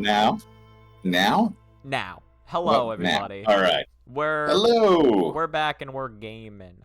Now? Now? Now. Hello, Well, now. everybody. All right. We're Hello. back and we're gaming.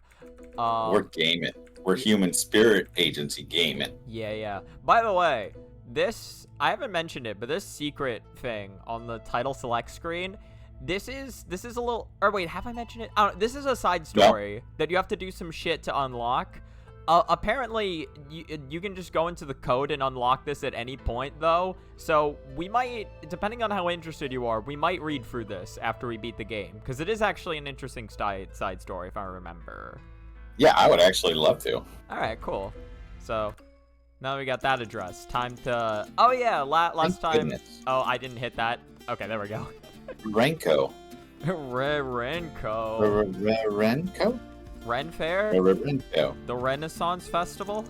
We're gaming. We're Human Spirit Agency gaming. Yeah. By the way, this I haven't mentioned it, but this secret thing on the title select screen, this is a little. Or wait, have I mentioned it? This is a side story that you have to do some shit to unlock. Apparently, you can just go into the code and unlock this at any point, though. So we might, depending on how interested you are, we might read through this after we beat the game, because it is actually an interesting side story, if I remember. Yeah, I would actually love to. All right, cool. So now we got that addressed. Time to. Oh yeah, last Thank time. goodness. Oh, I didn't hit that. Okay, there we go. Renko. Renko. Renko? Ren Fair. Renko. The Renaissance Festival.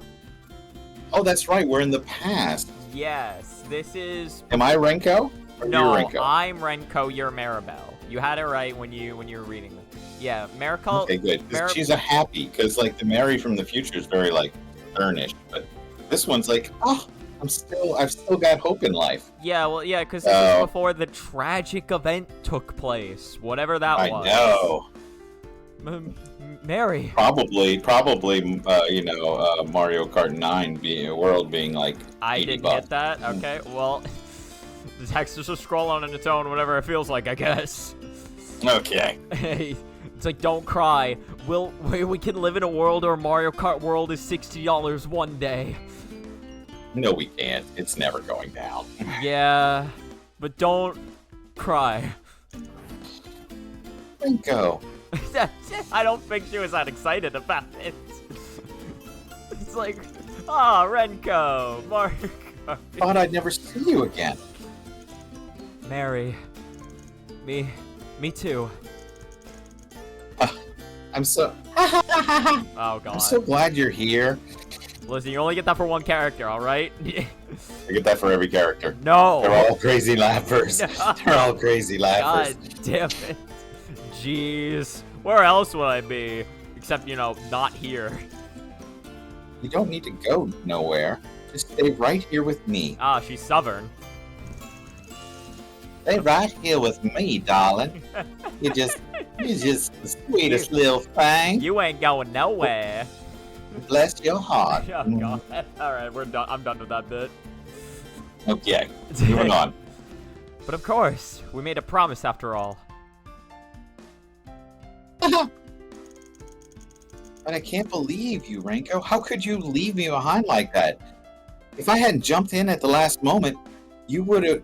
Oh, that's right. We're in the past. Yes, this is. Am I Renko? Or No, you're Renko? I'm Renko. You're Maribel. You had it right when you were reading them. Yeah, Maribel. Okay, good. 'Cause she's a happy, because like the Mary from the future is very like sternish, but this one's like, oh, I've still got hope in life. Yeah, well, yeah, because this is before the tragic event took place, whatever that I was. know. Mary. Probably, Mario Kart 9 world being like I 80 didn't bucks. hit that. Okay, well, the text is just scrolling on its own, whatever it feels like, I guess. Okay. Hey, it's like, don't cry. We can live in a world where Mario Kart World is $60 one day. No, we can't. It's never going down. Yeah, but don't cry. Renko. I don't think she was that excited about it. It's like, Renko, Marco. Thought I'd never see you again. Mary. Me too. I'm so. Oh god. I'm so glad you're here. Listen, you only get that for one character, alright? I get that for every character. No! They're all crazy laughers. No. They're all crazy laughers. God damn it. Jeez. Where else would I be? Except, not here. You don't need to go nowhere. Just stay right here with me. She's stubborn. Stay right here with me, darling. You're just the sweetest little thing. You ain't going nowhere. Bless your heart. Oh, God. Alright, we're done. I'm done with that bit. Okay, moving on. But of course, we made a promise after all. But I can't believe you, Renko. How could you leave me behind like that? If I hadn't jumped in at the last moment, you wouldn't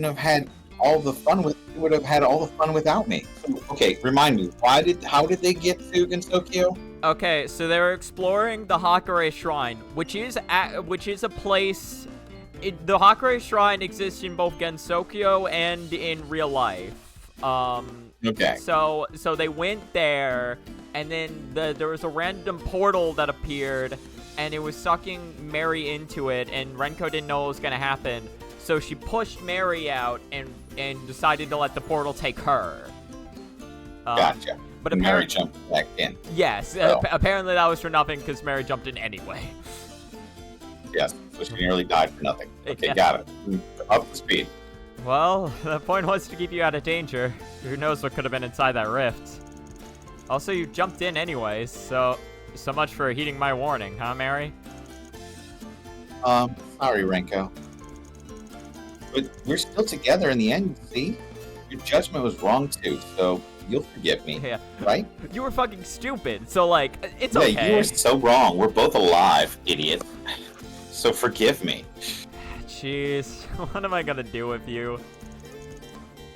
have had all the fun you would have had all the fun without me. Okay, remind me, how did they get to Gensokyo? Okay, so they were exploring the Hakare Shrine, which is a place. The Hakare Shrine exists in both Gensokyo and in real life. Okay. So they went there, and then there was a random portal that appeared, and it was sucking Mary into it, and Renko didn't know what was gonna happen, so she pushed Mary out and decided to let the portal take her. Gotcha. But Mary jumped back in. Yes, Oh. Apparently that was for nothing because Mary jumped in anyway. Yes, so she nearly died for nothing. Okay, Yeah. got it. Up to speed. Well, the point was to keep you out of danger. Who knows what could have been inside that rift. Also, you jumped in anyways, so much for heeding my warning, huh, Mary? Sorry, Renko. But we're still together in the end, see? Your judgment was wrong too, so you'll forgive me, Yeah. right? You were fucking stupid, so it's Yeah, okay. you were so wrong. We're both alive, idiot. So forgive me. Jeez, what am I gonna do with you?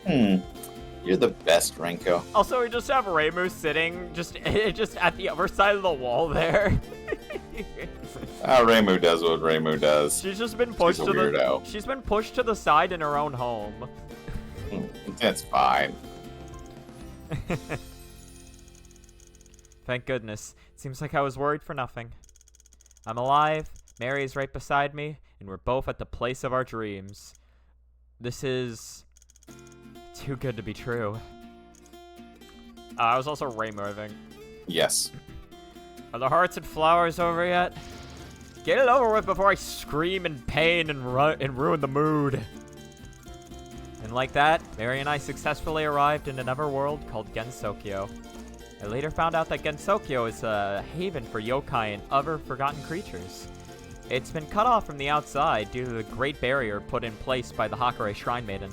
You're the best, Renko. Also, we just have Reimu sitting just at the other side of the wall there. Reimu does what Reimu does. She's just been pushed She's a weirdo. She's been pushed to the side in her own home. That's fine. Thank goodness. It seems like I was worried for nothing. I'm alive, Mary is right beside me, and we're both at the place of our dreams. This is too good to be true. I was also Reimu. Yes. Are the hearts and flowers over yet? Get it over with before I scream in pain and ruin the mood. And like that, Mary and I successfully arrived in another world called Gensokyo. I later found out that Gensokyo is a haven for yokai and other forgotten creatures. It's been cut off from the outside due to the great barrier put in place by the Hakare Shrine Maiden.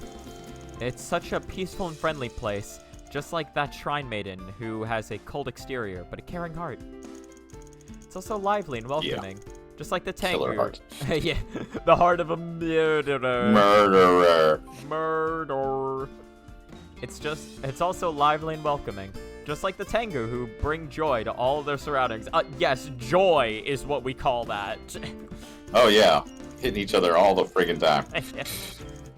It's such a peaceful and friendly place, just like that Shrine Maiden who has a cold exterior but a caring heart. It's also lively and welcoming, just like the Tengu. Killer heart. Yeah, the heart of a murderer. Murder. It's also lively and welcoming, just like the Tengu who bring joy to all of their surroundings. Yes, joy is what we call that. Oh yeah, hitting each other all the friggin' time.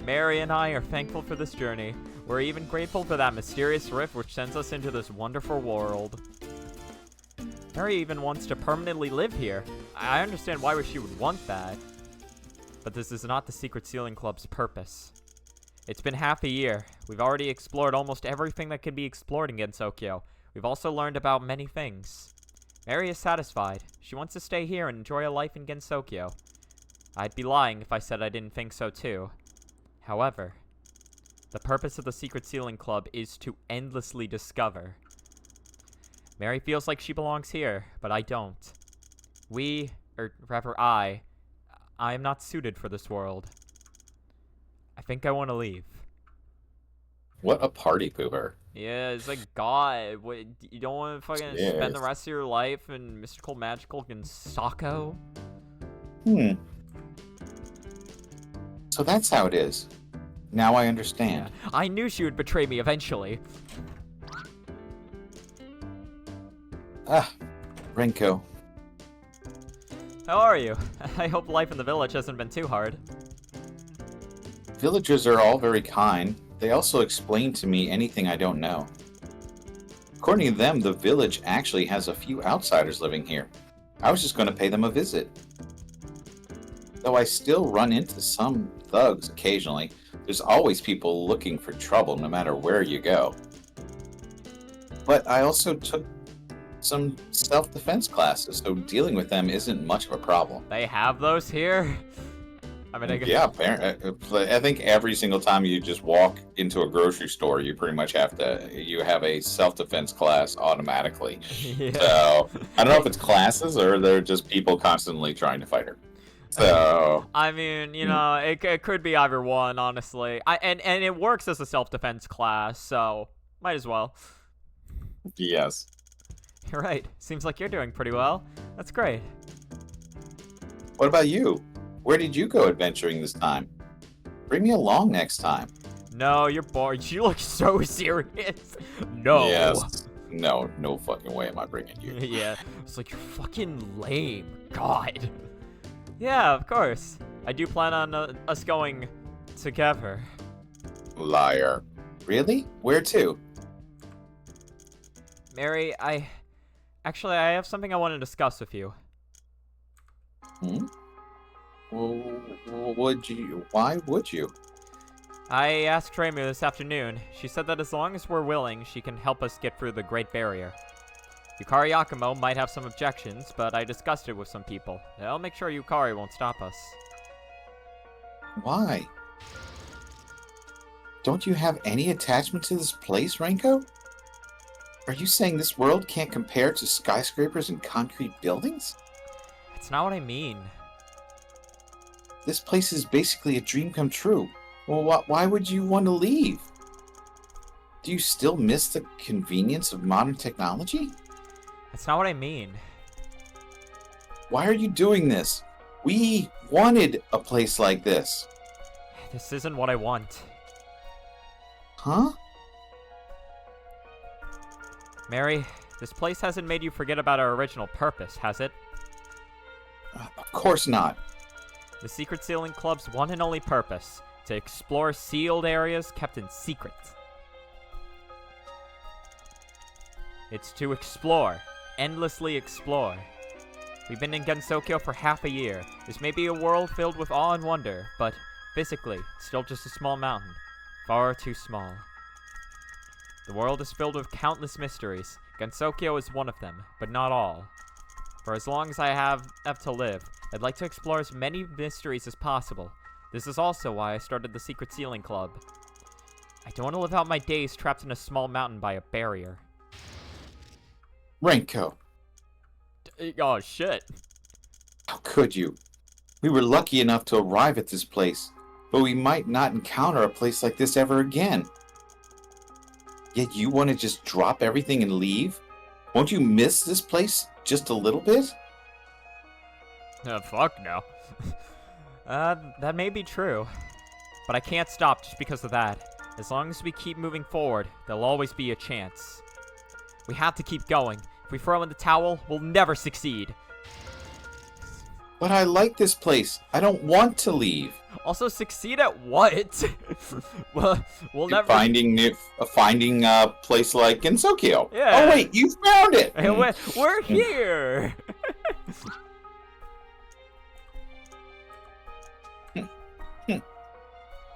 Mary and I are thankful for this journey. We're even grateful for that mysterious rift which sends us into this wonderful world. Mary even wants to permanently live here. I understand why she would want that. But this is not the Secret Sealing Club's purpose. It's been half a year. We've already explored almost everything that could be explored in Gensokyo. We've also learned about many things. Mary is satisfied. She wants to stay here and enjoy a life in Gensokyo. I'd be lying if I said I didn't think so too. However, the purpose of the Secret Sealing Club is to endlessly discover. Mary feels like she belongs here, but I don't. I am not suited for this world. I think I want to leave. What a party pooper. Yeah, it's like, God, what, you don't want to fucking spend the rest of your life in mystical, magical Gensokyo? So that's how it is. Now I understand. Yeah. I knew she would betray me eventually. Renko. How are you? I hope life in the village hasn't been too hard. Villagers are all very kind. They also explain to me anything I don't know. According to them, the village actually has a few outsiders living here. I was just going to pay them a visit. Though I still run into some thugs occasionally, there's always people looking for trouble no matter where you go. But I also took some self-defense classes, so dealing with them isn't much of a problem. They have those here? I mean, yeah, I think every single time you just walk into a grocery store, you pretty much have a self-defense class automatically. Yeah. So I don't know if it's classes or they're just people constantly trying to fight her. So I mean, you know, it could be either one, honestly. And it works as a self-defense class, so might as well. Yes. You're right. Seems like you're doing pretty well. That's great. What about you? Where did you go adventuring this time? Bring me along next time. No, you're bored. You look so serious. No. Yes. No fucking way am I bringing you. Yeah. It's like, you're fucking lame. God. Yeah, of course. I do plan on us going together. Liar. Really? Where to? Mary, I have something I want to discuss with you. Well, why would you? I asked Reimu this afternoon. She said that as long as we're willing, she can help us get through the Great Barrier. Yukari Yakumo might have some objections, but I discussed it with some people. I'll make sure Yukari won't stop us. Why? Don't you have any attachment to this place, Renko? Are you saying this world can't compare to skyscrapers and concrete buildings? That's not what I mean. This place is basically a dream come true. Well, why would you want to leave? Do you still miss the convenience of modern technology? That's not what I mean. Why are you doing this? We wanted a place like this. This isn't what I want. Huh? Mary, this place hasn't made you forget about our original purpose, has it? Of course not. The Secret Sealing Club's one and only purpose: to explore sealed areas kept in secret. It's to explore. Endlessly explore. We've been in Gensokyo for half a year. This may be a world filled with awe and wonder, but physically, still just a small mountain. Far too small. The world is filled with countless mysteries. Gensokyo is one of them, but not all. For as long as I have to live, I'd like to explore as many mysteries as possible. This is also why I started the Secret Sealing Club. I don't want to live out my days trapped in a small mountain by a barrier. Renko, Oh, shit. how could you? We were lucky enough to arrive at this place, but we might not encounter a place like this ever again. Yet you want to just drop everything and leave? Won't you miss this place just a little bit? Fuck no. That may be true. But I can't stop just because of that. As long as we keep moving forward, there'll always be a chance. We have to keep going. If we throw in the towel, we'll never succeed. But I like this place. I don't want to leave. Also, succeed at what? we'll never... Finding a place like Gensokyo. Yeah. Oh wait, you found it! Hey, we're here!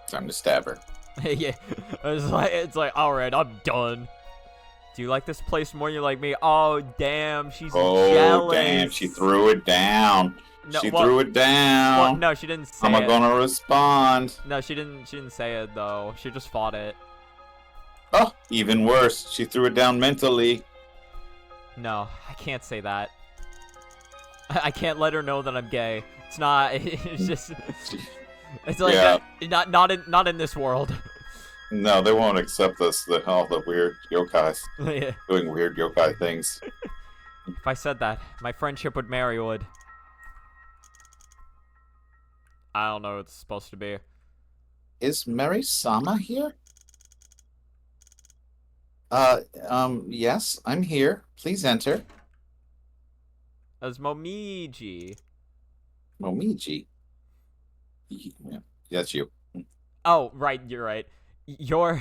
Time to stab her. Yeah, it's like, alright, I'm done. Do you like this place more than you like me? Oh, damn, she's jealous. Damn, she threw it down. No, She threw it down. Well, no, she didn't say I'm it. gonna respond. No, she didn't say it, though. She just fought it. Oh, even worse. She threw it down mentally. No, I can't say that. I can't let her know that I'm gay. It's not, it's just... It's like, Yeah. not in this world. No, they won't accept us. All the weird yokais Yeah. doing weird yokai things. If I said that, my friendship with Mary would. I don't know what it's supposed to be. Is Mary Sama here? Yes, I'm here. Please enter. As Momiji. Momiji. Yeah, that's you. Oh, right, you're right. You want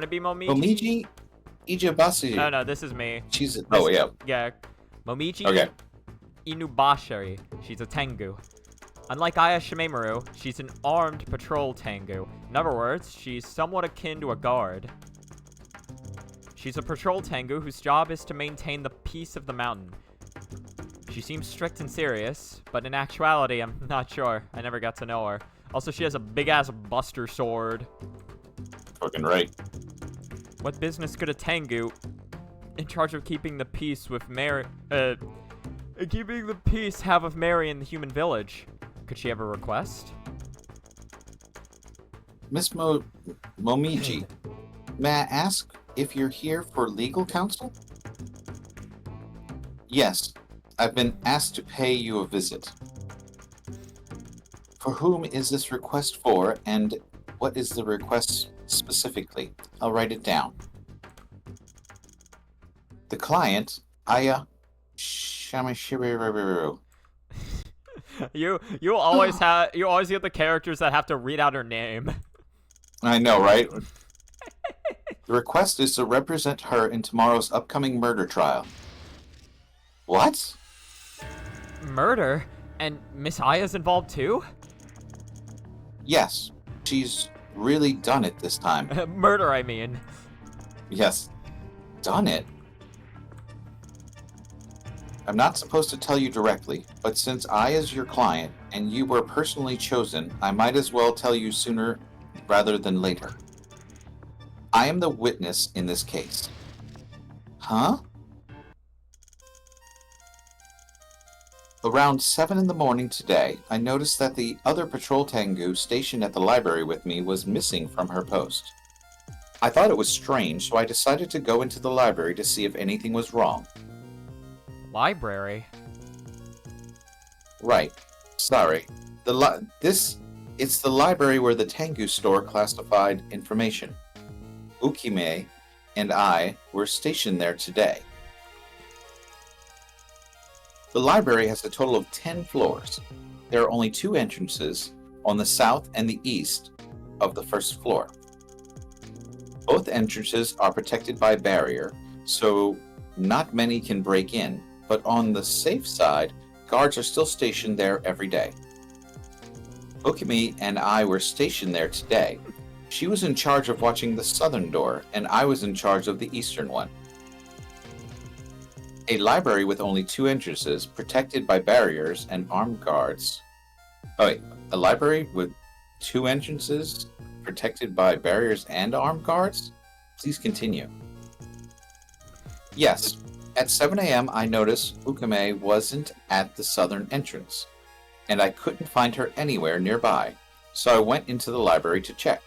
to be Momiji? Momiji Ijibasu. No, this is me. She's. Oh, yeah. Yeah. Momiji Okay. Inubashiri. She's a Tengu. Unlike Aya Shimemaru, she's an armed patrol Tengu. In other words, she's somewhat akin to a guard. She's a patrol Tengu whose job is to maintain the peace of the mountain. She seems strict and serious, but in actuality, I'm not sure. I never got to know her. Also, she has a big-ass buster sword. Fucking right. What business could a Tengu in charge of keeping the peace with Mary, keeping the peace have with Mary in the human village? Could she have a request? Miss Momiji, may I ask if you're here for legal counsel? Yes, I've been asked to pay you a visit. For whom is this request for, and what is the request specifically? I'll write it down. The client, Aya Shamashiriru. You always get the characters that have to read out her name. I know, right? The request is to represent her in tomorrow's upcoming murder trial. What? Murder? And Miss Aya's involved too? Yes, she's really done it this time. Murder, I mean. Yes, done it. I'm not supposed to tell you directly, but since I is your client and you were personally chosen, I might as well tell you sooner rather than later. I am the witness in this case. Huh? Around 7 in the morning today, I noticed that the other patrol Tengu stationed at the library with me was missing from her post. I thought it was strange, so I decided to go into the library to see if anything was wrong. Library? Right. Sorry. It's the library where the Tengu store classified information. Ukime and I were stationed there today. The library has a total of 10 floors. There are only 2 entrances on the south and the east of the first floor. Both entrances are protected by a barrier, so not many can break in, but on the safe side, guards are still stationed there every day. Okimi and I were stationed there today. She was in charge of watching the southern door, and I was in charge of the eastern one. A library with only 2 entrances, protected by barriers and armed guards. Oh wait, a library with 2 entrances protected by barriers and armed guards? Please continue. Yes. At 7 a.m., I noticed Ukame wasn't at the southern entrance, and I couldn't find her anywhere nearby, so I went into the library to check.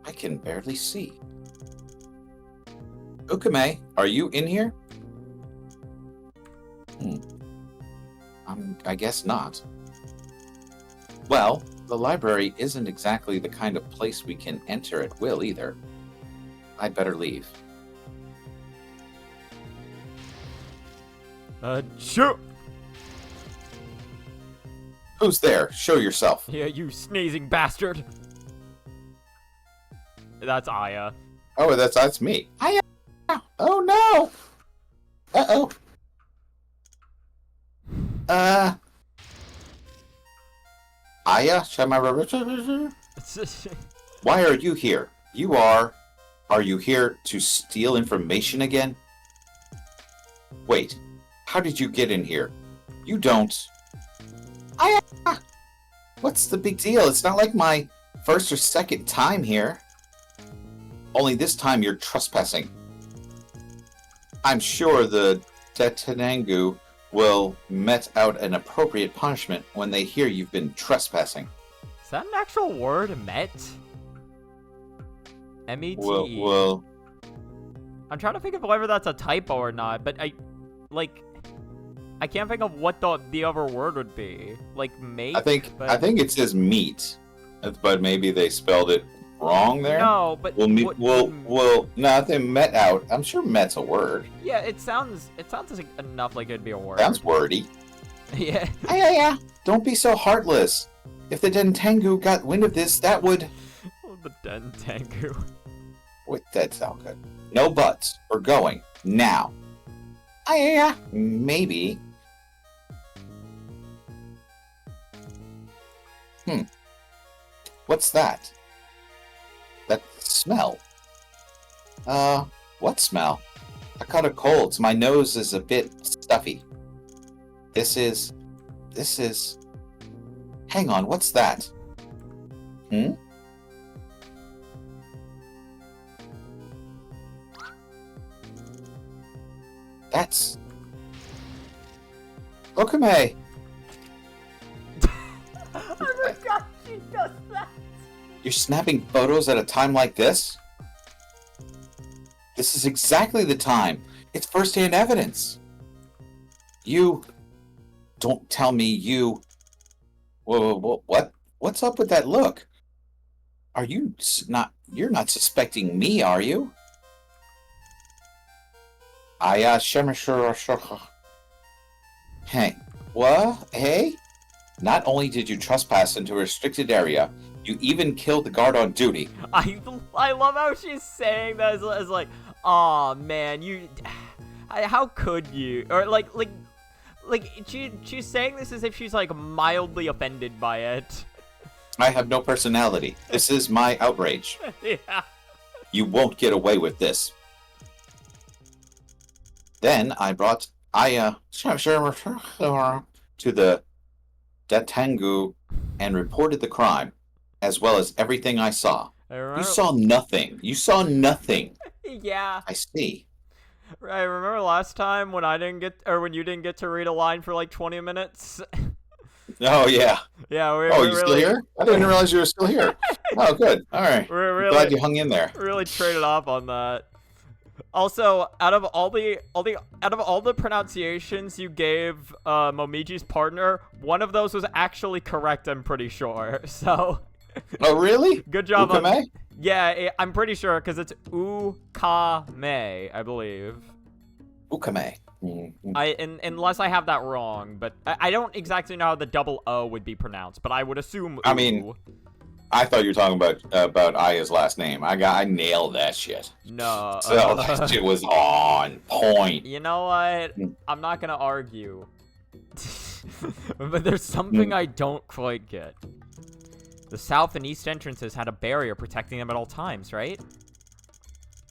I can barely see. Ukame, are you in here? I guess not. Well, the library isn't exactly the kind of place we can enter at will either. I'd better leave. Sure. Who's there? Show yourself. Yeah, you sneezing bastard. That's Aya. Oh, that's me. Aya! Oh no! Uh-oh. Aya? Why are you here? Are you here to steal information again? Wait, how did you get in here? You don't... Aya! What's the big deal? It's not like my first or second time here. Only this time you're trespassing. I'm sure the Detenangu will met out an appropriate punishment when they hear you've been trespassing. Is that an actual word, met? M-E-T-E. Well, I'm trying to think of whether that's a typo or not, but I can't think of what the other word would be. Like mate. I think it says meat, but maybe they spelled it wrong there. No, but no, I think met out. I'm sure met's a word. Yeah, it sounds enough like it'd be a word. Sounds wordy. Yeah. Yeah. Don't be so heartless. If the Dentangu got wind of this, that would. Oh, the Dentangu. Wait, that sound good. No buts. We're going now. Yeah. Maybe. What's that? That smell. What smell? I caught a cold, so my nose is a bit stuffy. This is... Hang on, what's that? That's... Okame! I forgot she does that. You're snapping photos at a time like this? This is exactly the time. It's first-hand evidence. You... Don't tell me you... Whoa, what? What's up with that look? Are you not... You're not suspecting me, are you? Hey. What? Hey? Not only did you trespass into a restricted area, you even killed the guard on duty. I love how she's saying that as like, aw, man, you... How could you? Or like she's saying this as if she's like mildly offended by it. I have no personality. This is my outrage. Yeah. You won't get away with this. Then I brought Aya to the Datangu and reported the crime, as well as everything I saw. You saw nothing. You saw nothing. Yeah. I see. Right, remember last time when when you didn't get to read a line for like 20 minutes? Oh, yeah. Yeah, you really... still here? I didn't realize you were still here. Oh, good. All right. We're really glad you hung in there. Really traded off on that. Also, out of all the pronunciations you gave Momiji's partner, one of those was actually correct, I'm pretty sure. So Oh, really? Good job. Ukame? Yeah, I'm pretty sure because it's Ukame, I believe. Ukame. Unless I have that wrong, but I don't exactly know how the double O would be pronounced, but I would assume. I mean, I thought you were talking about Aya's last name. I nailed that shit. No. So that shit was on point. You know what? I'm not gonna argue. But there's something I don't quite get. The south and east entrances had a barrier protecting them at all times, right?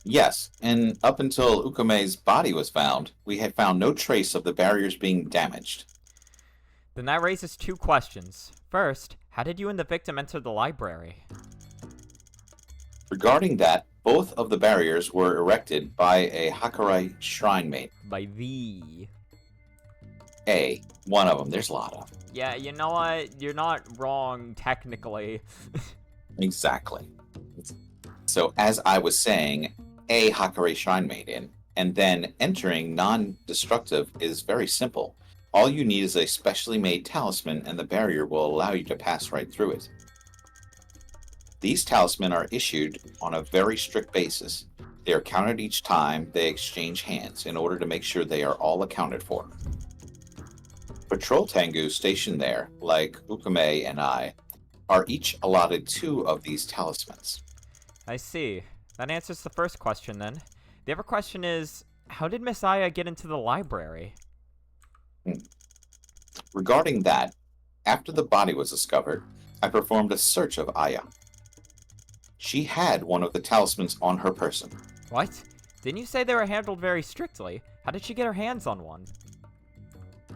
Yes, and up until Ukame's body was found, we had found no trace of the barriers being damaged. Then that raises two questions. First, How did you and the victim enter the library? Regarding that, both of the barriers were erected by a Hakurai shrine mate. By the... One of them. There's a lot of them. Yeah, you know what? You're not wrong, technically. Exactly. So, as I was saying, a Hakurai shrine made in, and then entering non-destructive is very simple. All you need is a specially made talisman, and the barrier will allow you to pass right through it. These talismans are issued on a very strict basis. They are counted each time they exchange hands in order to make sure they are all accounted for. Patrol Tengu stationed there, like Ukame and I, are each allotted 2 of these talismans. I see. That answers the first question, then. The other question is, how did Miss Aya get into the library? Regarding that, after the body was discovered, I performed a search of Aya. She had one of the talismans on her person. What? Didn't you say they were handled very strictly? How did she get her hands on one?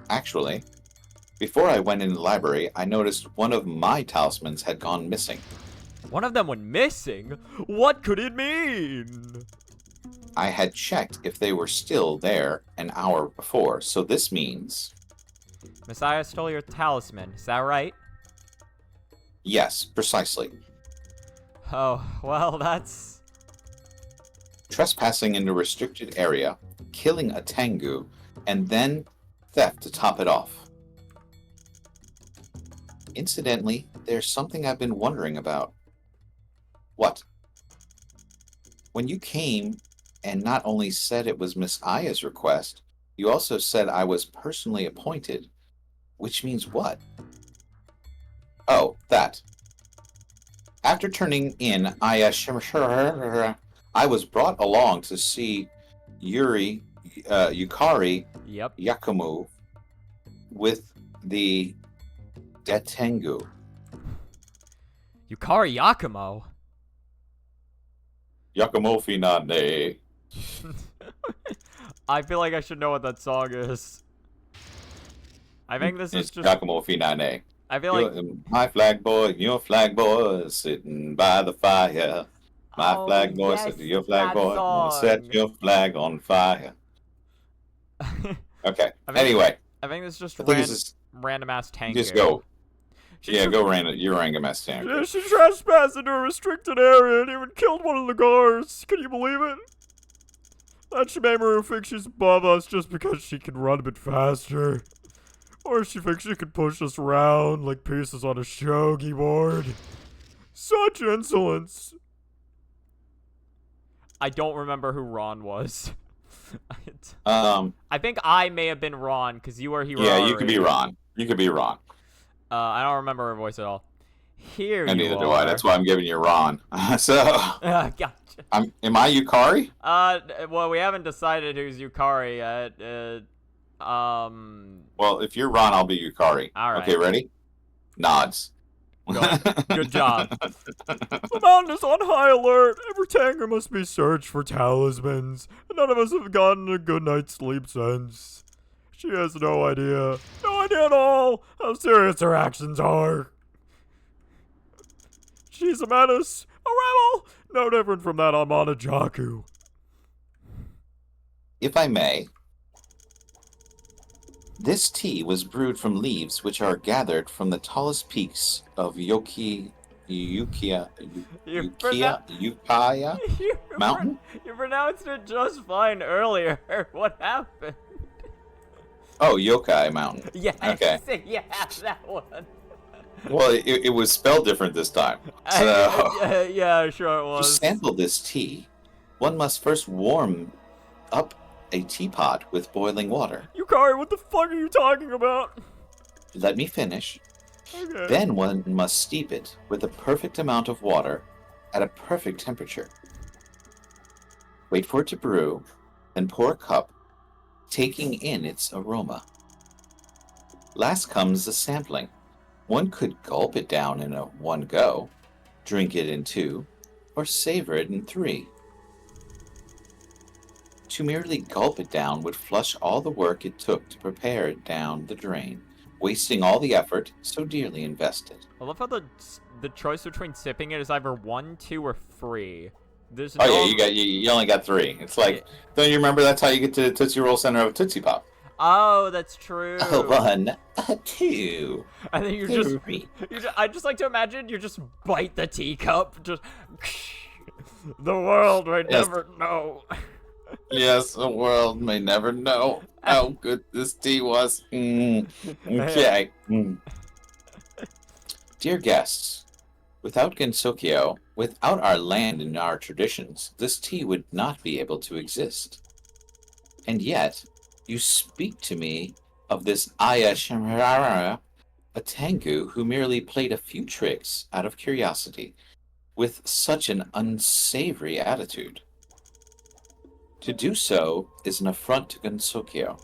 Actually, before I went in the library, I noticed one of my talismans had gone missing. One of them went missing? What could it mean? I had checked if they were still there an hour before, so this means... Miss Aya stole your talisman, is that right? Yes, precisely. Oh, well, that's... Trespassing in a restricted area, killing a Tengu, and then theft to top it off. Incidentally, there's something I've been wondering about. What? When you came and not only said it was Miss Aya's request, you also said I was personally appointed. Which means what? Oh, that. After turning in Aya Shimashura, I was brought along to see Yukari Yep. Yakumo with the Detengu. Yukari Yakumo? Yakumo Finane. I feel like I should know what that song is. I think this is It's just... Yakumo Finane. I feel like... My flag boy, your flag boy, sitting by the fire. My Oh, flag boy, yes, said to your flag that boy, I'm gonna set song. your flag on fire. Okay. I think- Anyway, I think this is just I think this is random ass tank. just go. She Yeah, tr- go random. You're random ass tank. Yeah, she trespassed into a restricted area and even killed one of the guards. Can you believe it? That Shimaru thinks she's above us just because she can run a bit faster. Or she thinks she can push us around like pieces on a shogi board. Such insolence. I don't remember who Ron was. I think I may have been Ron because you were Hirari. Yeah, you could be Ron. You could be Ron. I don't remember her voice at all. Here And you neither are. do I. That's why I'm giving you Ron. So, Gotcha. am I Yukari? Well, we haven't decided who's Yukari yet. Well, if you're Ron, I'll be Yukari. All right. Okay, ready? Nods. Good job. The mountain is on high alert. Every tanker must be searched for talismans. And none of us have gotten a good night's sleep since. She has no idea at all how serious her actions are. She's a menace, a rebel, no different from that Amana Jaku. If I may, this tea was brewed from leaves which are gathered from the tallest peaks of Ukaya Mountain? You pronounced it just fine earlier. What happened? Oh, Yokai Mountain. Yes, Okay. yeah, that one. Well, it was spelled different this time. So, yeah, sure it to was. sample this tea, one must first warm up a teapot with boiling water. Yukari, what the fuck are you talking about? Let me finish. Okay. Then one must steep it with a perfect amount of water at a perfect temperature. Wait for it to brew, then pour a cup, taking in its aroma. Last comes the sampling. One could gulp it down in one go, drink it in 2, or savor it in 3. To merely gulp it down would flush all the work it took to prepare it down the drain, wasting all the effort so dearly invested. I love how the choice between sipping it is either 1, 2, or 3. There's Oh no... yeah, you only got 3. It's like, don't you remember that's how you get to the Tootsie Roll center of Tootsie Pop? Oh, that's true. 1, 2, And then you're 3. I just like to imagine you just bite the teacup, just the world may never know. Yes, the world may never know how good this tea was. Okay. Dear guests, without Gensokyo, without our land and our traditions, this tea would not be able to exist. And yet, you speak to me of this Aya Shamrara, a Tengu who merely played a few tricks out of curiosity, with such an unsavory attitude. To do so is an affront to Gensokyo.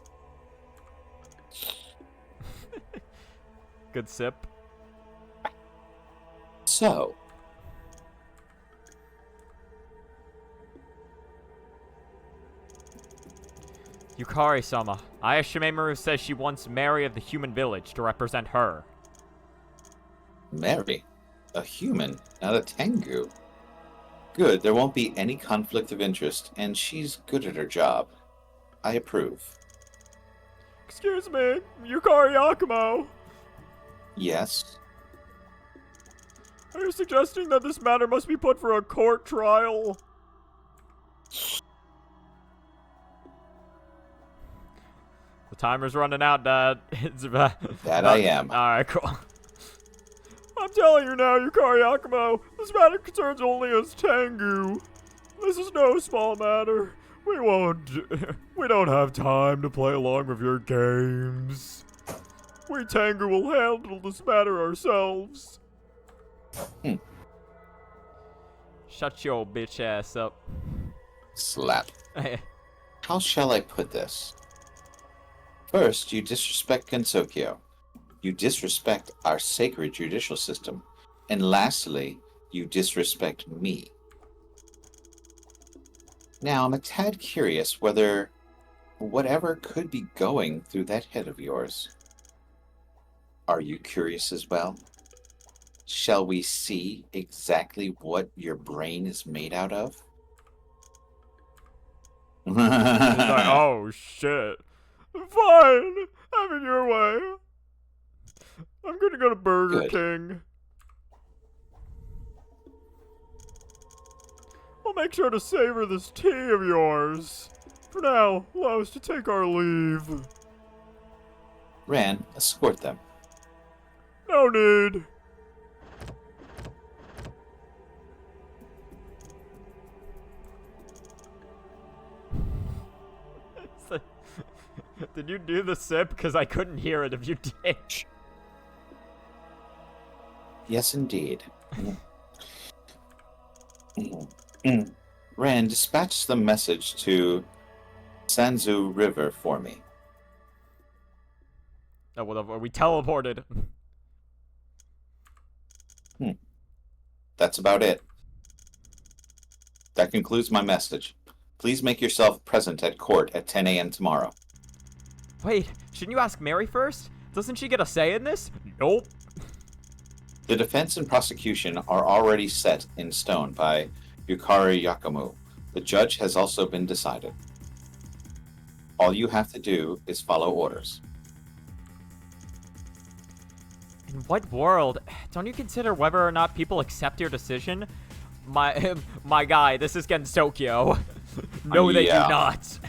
Good sip. So, Yukari-sama, Aya Shimemaru says she wants Mary of the human village to represent her. Mary, a human, not a Tengu. Good, there won't be any conflict of interest, and she's good at her job. I approve. Excuse me, Yukari Yakumo. Yes? Are you suggesting that this matter must be put for a court trial? The timer's running out, Dad. It's about... That I am. Alright, cool. I'm telling you now, Yukari Yakumo, this matter concerns only us Tengu. This is no small matter. We don't have time to play along with your games. We Tengu will handle this matter ourselves. Shut your bitch ass up. Slap. How shall I put this? First, you disrespect Gensokyo. You disrespect our sacred judicial system. And lastly, you disrespect me. Now, I'm a tad curious whether whatever could be going through that head of yours. Are you curious as well? Shall we see exactly what your brain is made out of? He's like, oh shit. Fine, have it your way. I'm gonna go to Burger King. We'll make sure to savor this tea of yours. For now, allow us to take our leave. Ran, escort them. No need. Did you do the sip? Because I couldn't hear it if you did. Yes, indeed. Ran, dispatch the message to Sanzu River for me. Oh, whatever. We teleported. That's about it. That concludes my message. Please make yourself present at court at 10 a.m. tomorrow. Wait, shouldn't you ask Mary first? Doesn't she get a say in this? Nope. The defense and prosecution are already set in stone by Yukari Yakumo. The judge has also been decided. All you have to do is follow orders. In what world? Don't you consider whether or not people accept your decision? My guy, this is Gensokyo. No, they do not.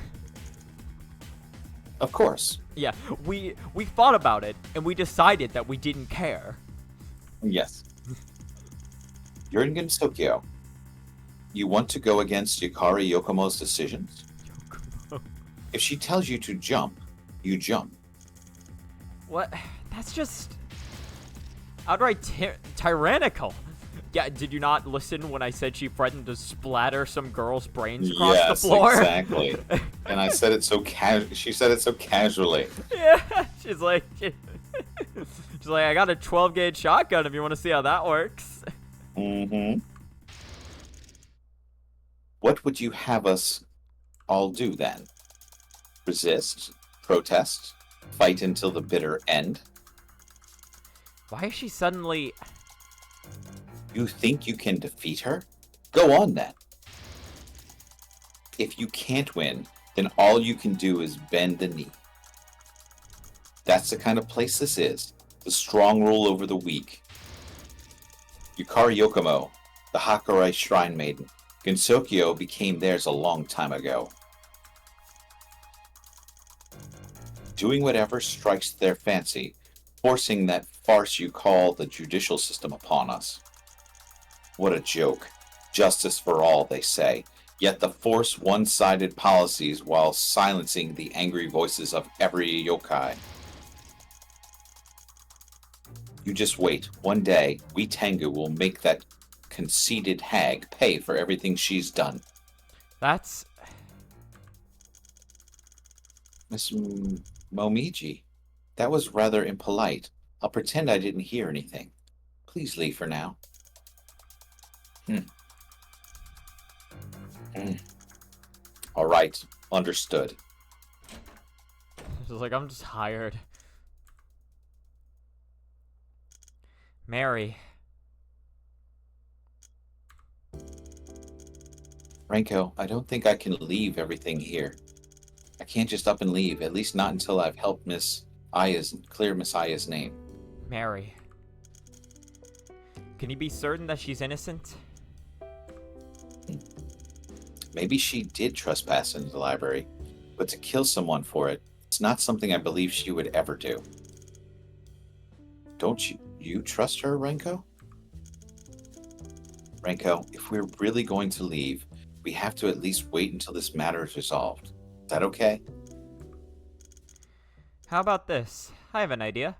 Of course. Yeah, we thought about it, and we decided that we didn't care. Yes. You're in Gensokyo. You want to go against Yukari Yokomo's decisions? If she tells you to jump, you jump. What? That's just outright tyrannical. Yeah, did you not listen when I said she threatened to splatter some girl's brains across the floor? Yes, exactly. And I said it so she said it so casually. Yeah, she's like, I got a 12-gauge shotgun if you want to see how that works. Mm-hmm. What would you have us all do then? Resist? Protest? Fight until the bitter end? Why is she suddenly... You think you can defeat her? Go on then. If you can't win, then all you can do is bend the knee. That's the kind of place this is. The strong rule over the weak. Yukari Yokomo, the Hakurai Shrine Maiden. Gensokyo became theirs a long time ago. Doing whatever strikes their fancy, forcing that farce you call the judicial system upon us. What a joke. Justice for all, they say, yet the force one-sided policies while silencing the angry voices of every yokai. You just wait. One day, we Tengu will make that conceited hag pay for everything she's done. That's... Miss Momiji, that was rather impolite. I'll pretend I didn't hear anything. Please leave for now. All right, understood. She's like, I'm just tired. Mary. Renko, I don't think I can leave everything here. I can't just up and leave, at least not until I've helped clear Miss Aya's name. Mary. Can you be certain that she's innocent? Maybe she did trespass into the library, but to kill someone for it, it's not something I believe she would ever do. Don't you trust her, Renko? Renko, if we're really going to leave, we have to at least wait until this matter is resolved. Is that okay? How about this? I have an idea.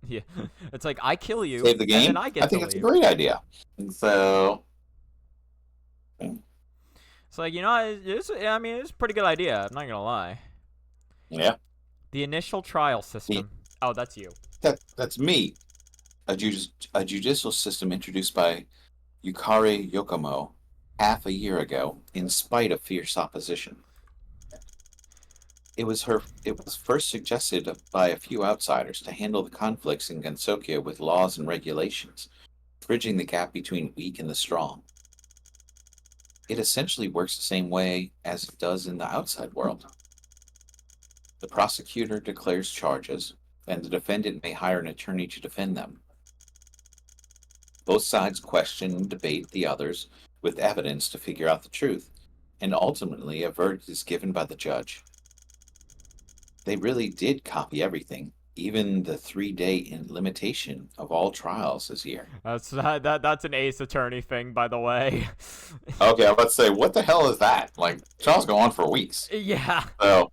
Yeah, it's like I kill you, Save the game? and then I get I think to it's leave. a great idea. And so... It's like, you know, it's a pretty good idea. I'm not gonna lie. Yeah. The initial trial system. Oh, that's you. That's me. A judicial system introduced by Yukari Yokomo half a year ago, in spite of fierce opposition. It was first suggested by a few outsiders to handle the conflicts in Gensokyo with laws and regulations, bridging the gap between weak and the strong. It essentially works the same way as it does in the outside world. The prosecutor declares charges, and the defendant may hire an attorney to defend them. Both sides question and debate the others with evidence to figure out the truth, and ultimately a verdict is given by the judge. They really did copy everything, even the 3-day limitation of all trials this year. That's an Ace Attorney thing, by the way. Okay, I'm about to say, what the hell is that? Like, trials go on for weeks. Yeah. So,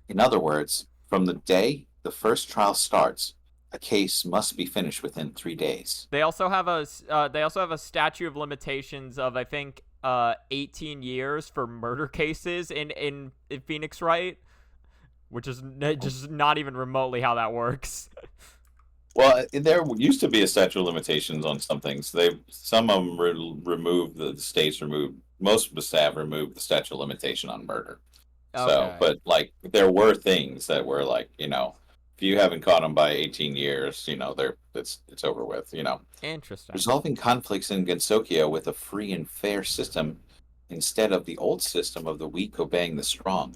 in other words, from the day the first trial starts, a case must be finished within 3 days. They also have a statute of limitations of, I think, 18 years for murder cases in Phoenix Wright, which is just not even remotely how that works. Well, there used to be a statute of limitations on some things. Some of them removed, the states removed, most of the staff removed the statute of limitation on murder. Okay. So, but like, there were things that were like, you know, if you haven't caught them by 18 years, you know, it's over with, you know. Interesting. Resolving conflicts in Gensokyo with a free and fair system instead of the old system of the weak obeying the strong.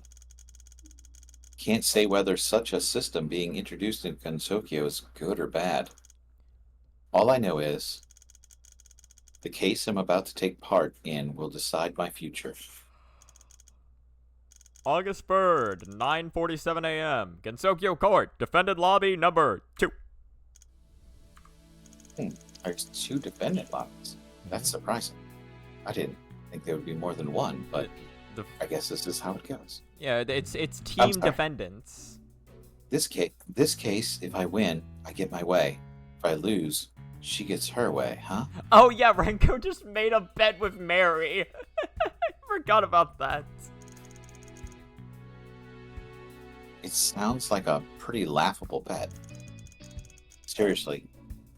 Can't say whether such a system being introduced in Gensokyo is good or bad. All I know is, the case I'm about to take part in will decide my future. August 3rd, 9:47 a.m. Gensokyo Court, defendant lobby number 2. There's 2 defendant lobbies. That's surprising. I didn't think there would be more than one, but I guess this is how it goes. Yeah, it's team defendants. This case, if I win, I get my way. If I lose, she gets her way, huh? Oh yeah, Renko just made a bet with Mary. I forgot about that. It sounds like a pretty laughable bet. Seriously,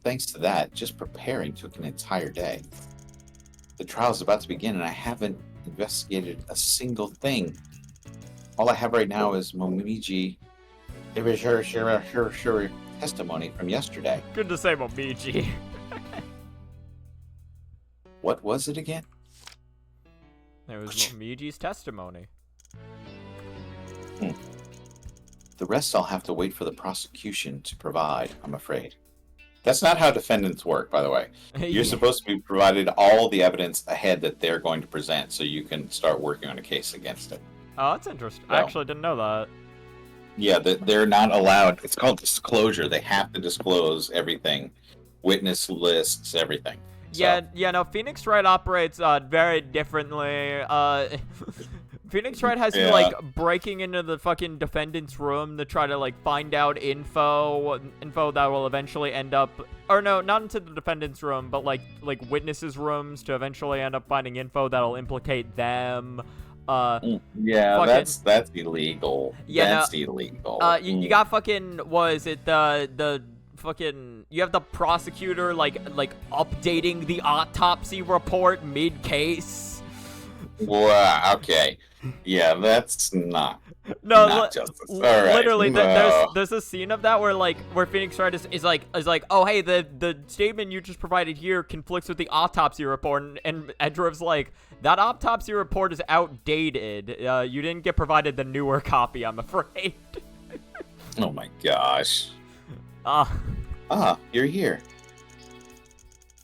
thanks to that, just preparing took an entire day. The trial's about to begin and I haven't investigated a single thing. All I have right now is Momiji. testimony from yesterday. Good to say Momiji. What was it again? It was Momiji's testimony. The rest I'll have to wait for the prosecution to provide, I'm afraid. That's not how defendants work, by the way. You're supposed to be provided all the evidence ahead that they're going to present so you can start working on a case against it. Oh, that's interesting. Well, I actually didn't know that. Yeah, they're not allowed. It's called disclosure. They have to disclose everything. Witness lists, everything. So. Yeah, no, Phoenix Wright operates very differently. Phoenix Wright has you, like, breaking into the fucking defendant's room to try to, like, find out info that will eventually end up... Or no, not into the defendant's room, but, like witnesses' rooms to eventually end up finding info that'll implicate them. Yeah, fucking, that's illegal. Yeah, that's illegal. You got fucking... Was it the fucking... You have the prosecutor, like updating the autopsy report mid-case. Wow, okay. Yeah, that's not justice. All right. Literally, No. there's a scene of that where Phoenix Wright is like, oh hey, the statement you just provided here conflicts with the autopsy report, and Edgeworth's like, that autopsy report is outdated. You didn't get provided the newer copy, I'm afraid. Oh my gosh. You're here.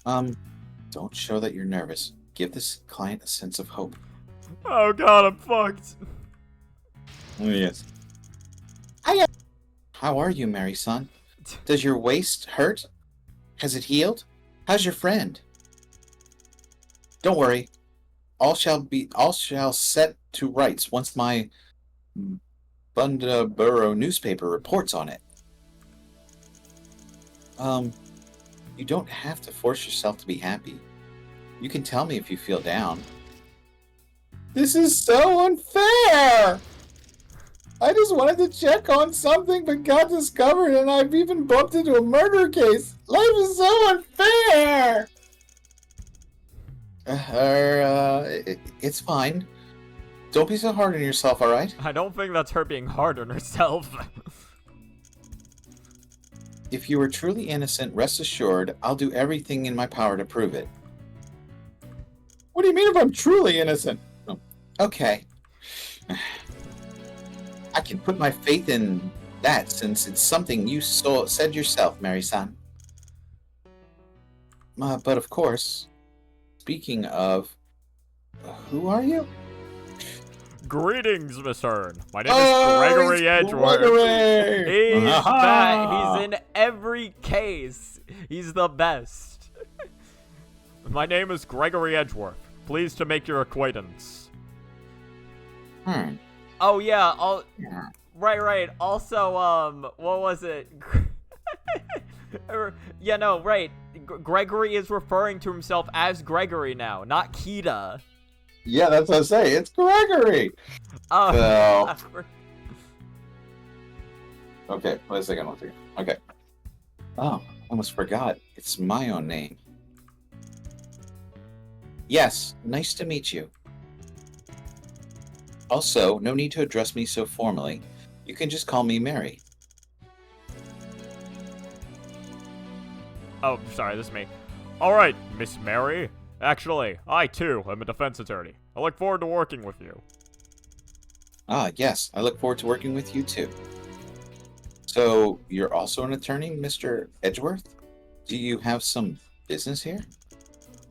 Don't show that you're nervous. Give this client a sense of hope. Oh god, I'm fucked. Oh, yes. Hiya. How are you, Mary son? Does your waist hurt? Has it healed? How's your friend? Don't worry. All shall set to rights once my Bundaburo newspaper reports on it. You don't have to force yourself to be happy. You can tell me if you feel down. This is so unfair! I just wanted to check on something but got discovered and I've even bumped into a murder case. Life is so unfair! It's fine. Don't be so hard on yourself, alright? I don't think that's her being hard on herself. If you are truly innocent, rest assured, I'll do everything in my power to prove it. What do you mean if I'm truly innocent? Oh, okay. I can put my faith in that since it's something you said yourself, Mary-san. But of course, speaking of, who are you? Greetings, Miss Hearn. My name is Gregory Edgeworth. Gregory! He's in every case. He's the best. My name is Gregory Edgeworth. Pleased to make your acquaintance. Oh yeah, right. Also, what was it? Yeah, no, right. Gregory is referring to himself as Gregory now, not Kita. Yeah, that's what I say. It's Gregory. Oh. Okay, wait a second. Okay. Oh, I almost forgot. It's my own name. Yes, nice to meet you. Also, no need to address me so formally. You can just call me Mary. Oh, sorry, this is me. Alright, Miss Mary. Actually, I too am a defense attorney. I look forward to working with you. Ah, yes, I look forward to working with you too. So, you're also an attorney, Mr. Edgeworth? Do you have some business here?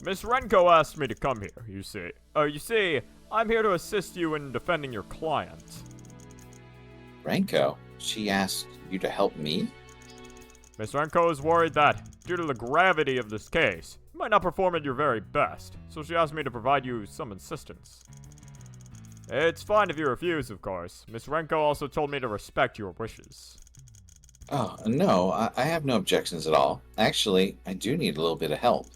Miss Renko asked me to come here, you see. You see, I'm here to assist you in defending your client. Renko? She asked you to help me? Miss Renko is worried that, due to the gravity of this case, you might not perform at your very best, so she asked me to provide you some assistance. It's fine if you refuse, of course. Miss Renko also told me to respect your wishes. Oh, no, I have no objections at all. Actually, I do need a little bit of help.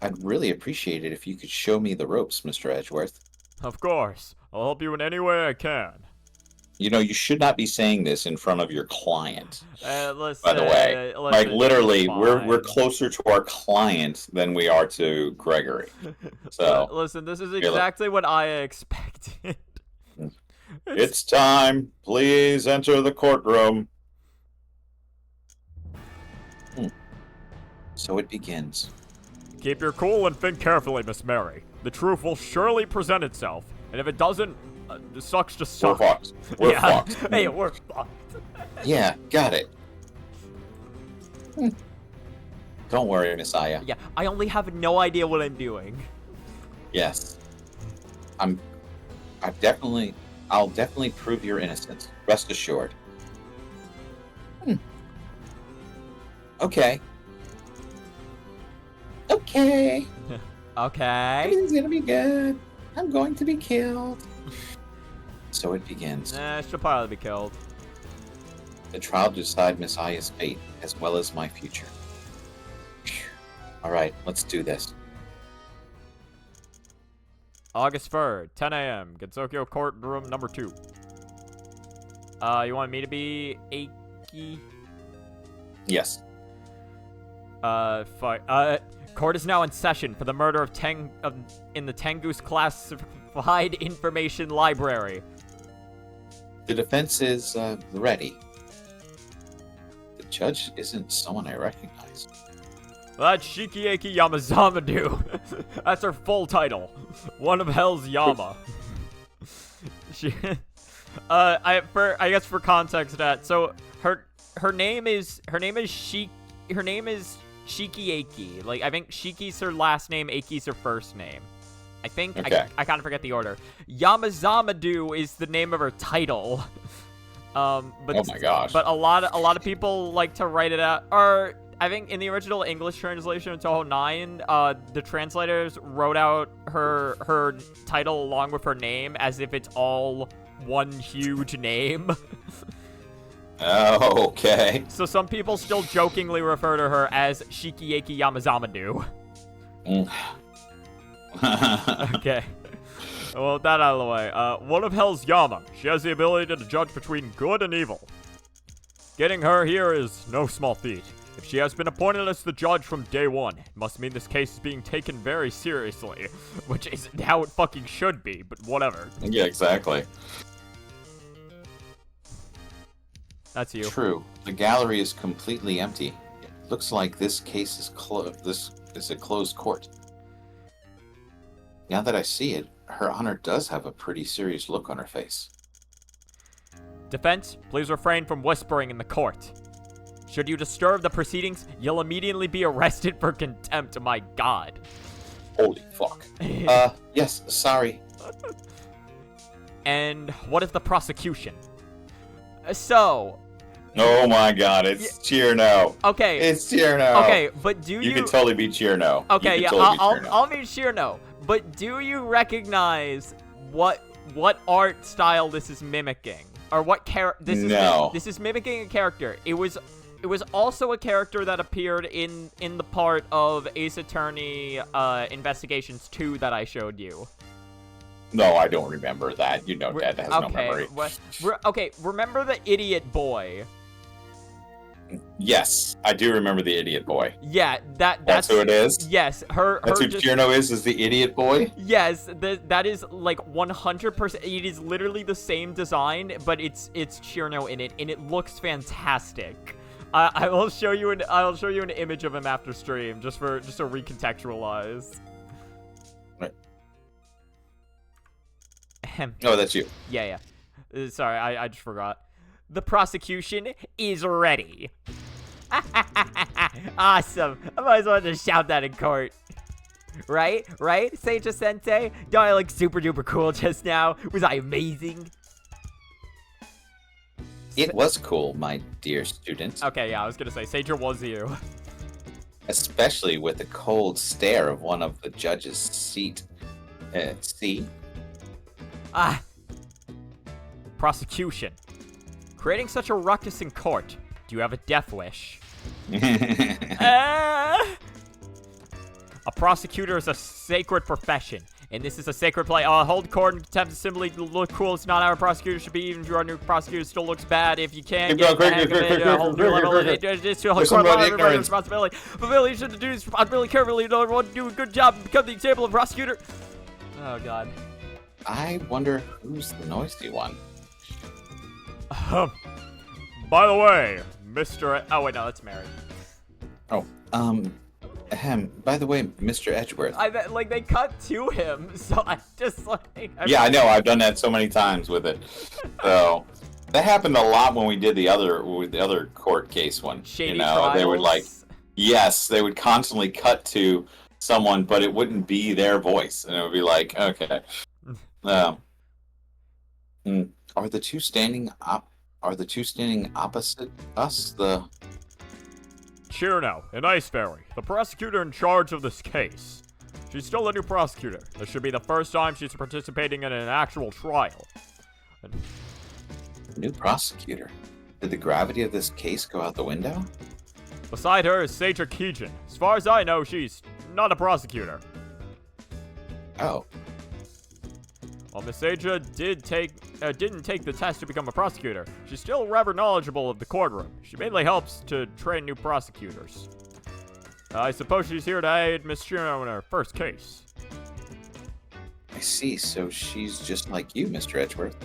I'd really appreciate it if you could show me the ropes, Mr. Edgeworth. Of course. I'll help you in any way I can. You know, you should not be saying this in front of your client. Listen, by the way, like literally, we're closer to our client than we are to Gregory. So listen, this is exactly what I expected. It's time. Please enter the courtroom. So it begins. Keep your cool and think carefully, Miss Mary. The truth will surely present itself, and if it doesn't, it sucks to We're suck. fucked. We're Yeah. fucked. Hey, we're fucked. Yeah, got it. Don't worry, Miss Aya. Yeah, I only have no idea what I'm doing. Yes. I'll definitely prove your innocence. Rest assured. Okay. Okay. Okay. Everything's gonna be good. I'm going to be killed. So it begins. She'll probably be killed. The trial to decide Miss Aya's fate, as well as my future. Alright, let's do this. August 3rd, 10 a.m. Gensokyo courtroom number 2. You want me to be Eiki? Yes. Fine. Court is now in session for the murder of in the Tengu's Classified Information Library. The defense is ready. The judge isn't someone I recognize. That's Shikieki Yamazamadu. That's her full title. One of Hell's Yama. I guess for context that her name is Shikieki. Like, I think Shiki's her last name, Eiki's her first name. I think Okay. I kind of forget the order. Yamazamadu is the name of her title. But Oh my gosh. But a lot of people like to write it out. Or I think in the original English translation of Toho 9, the translators wrote out her title along with her name as if it's all one huge name. Oh, okay. So some people still jokingly refer to her as Shikieki Yamazamadu. Okay. Well, with that out of the way, one of Hell's Yama. She has the ability to judge between good and evil. Getting her here is no small feat. If she has been appointed as the judge from day one, it must mean this case is being taken very seriously. Which is how it fucking should be, but whatever. Yeah, exactly. That's you. True. The gallery is completely empty. It looks like this case is closed. This is a closed court. Now that I see it, Her Honor does have a pretty serious look on her face. Defense, please refrain from whispering in the court. Should you disturb the proceedings, you'll immediately be arrested for contempt. My God. Holy fuck. Yes, sorry. And what is the prosecution? So, Oh my god, it's Cheerno. okay. It's Cheerno. Okay, but do you... You can totally be Cheerno. Okay, You yeah, can totally be Cheerno. I'll be Cheerno. But do you recognize what art style this is mimicking? Or what character... No. This is mimicking a character. It was also a character that appeared in the part of Ace Attorney Investigations 2 that I showed you. No, I don't remember that. You know, Dad has no memory. Okay, remember the idiot boy? Yes, I do remember the idiot boy. Yeah, That's who it is? Yes, That's who Cheerno is the idiot boy? Yes, that is like 100%. It is literally the same design, but it's Cheerno in it, and it looks fantastic. I will show you an image of him after stream, just to recontextualize. Right. Ahem. Oh, that's you. Yeah. Sorry, I just forgot. The prosecution is ready. Awesome. I might as well just shout that in court. Right? Seicha Sensei? Don't I look super duper cool just now? Was I amazing? It was cool, my dear student. Okay, yeah, I was gonna say, Seicha was you. Especially with the cold stare of one of the judge's seat. See? Prosecution. Creating such a ruckus in court. Do you have a death wish? A prosecutor is a sacred profession, and this is a sacred play. Hold court and contempt to simply look cool. It's not how a prosecutor should be. Even if you are a new prosecutor, still looks bad. If you can't get the hang of it, hold your level. It's to hold court level responsibility. Fulfill you should do this responsibility carefully. You don't want to do a good job and become the example of prosecutor. Oh God. I wonder who's the noisy one. By the way, Mr. Oh wait, no, that's Mary. Oh, By the way, Mr. Edgeworth. Like they cut to him, so I just like. Yeah, I know. I've done that so many times with it. So that happened a lot when we did the other court case one. Shady trials. They would they would constantly cut to someone, but it wouldn't be their voice, and it would be like, okay. Are the two standing opposite us? Cherno and Iceberry, the prosecutor in charge of this case. She's still a new prosecutor. This should be the first time she's participating in an actual trial. New prosecutor? Did the gravity of this case go out the window? Beside her is Seija Kijin. As far as I know, she's not a prosecutor. Oh. While Miss Seija didn't take the test to become a prosecutor, she's still rather knowledgeable of the courtroom. She mainly helps to train new prosecutors. I suppose she's here to aid Miss Cherno in her first case. I see, so she's just like you, Mr. Edgeworth.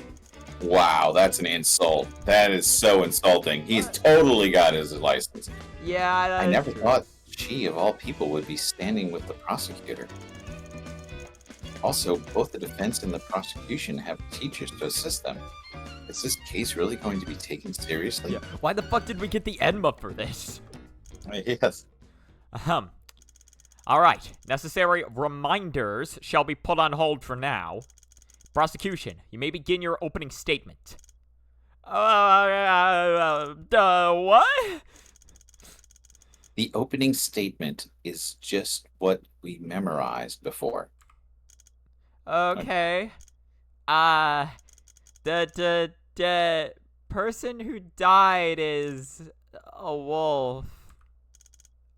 Wow, that's an insult. That is so insulting. He's totally got his license. Yeah, I never thought she, of all people, would be standing with the prosecutor. Also, both the defense and the prosecution have teachers to assist them. Is this case really going to be taken seriously? Yeah. Why the fuck did we get the Enma for this? Yes. Alright, necessary reminders shall be put on hold for now. Prosecution, you may begin your opening statement. What? The opening statement is just what we memorized before. Okay. The person who died is a wolf.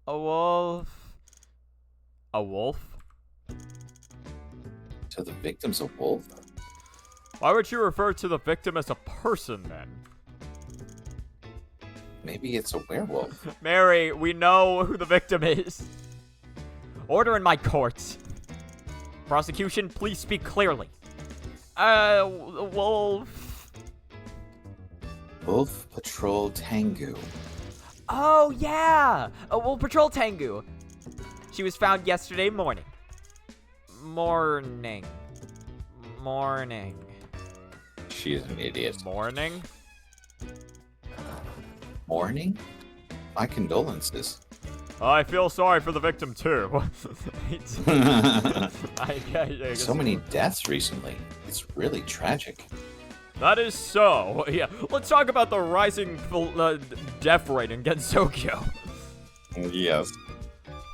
A wolf. A wolf? So the victim's a wolf? Why would you refer to the victim as a person, then? Maybe it's a werewolf. Mary, we know who the victim is. Order in my court. Prosecution, please speak clearly. Wolf. Wolf Patrol Tengu. Oh, yeah! Wolf Patrol Tengu. She was found yesterday morning. Morning. She is an idiot. Morning? Morning? My condolences. I feel sorry for the victim, too. So many deaths recently. It's really tragic. That is so. Yeah, let's talk about the rising death rate in Gensokyo. Yes.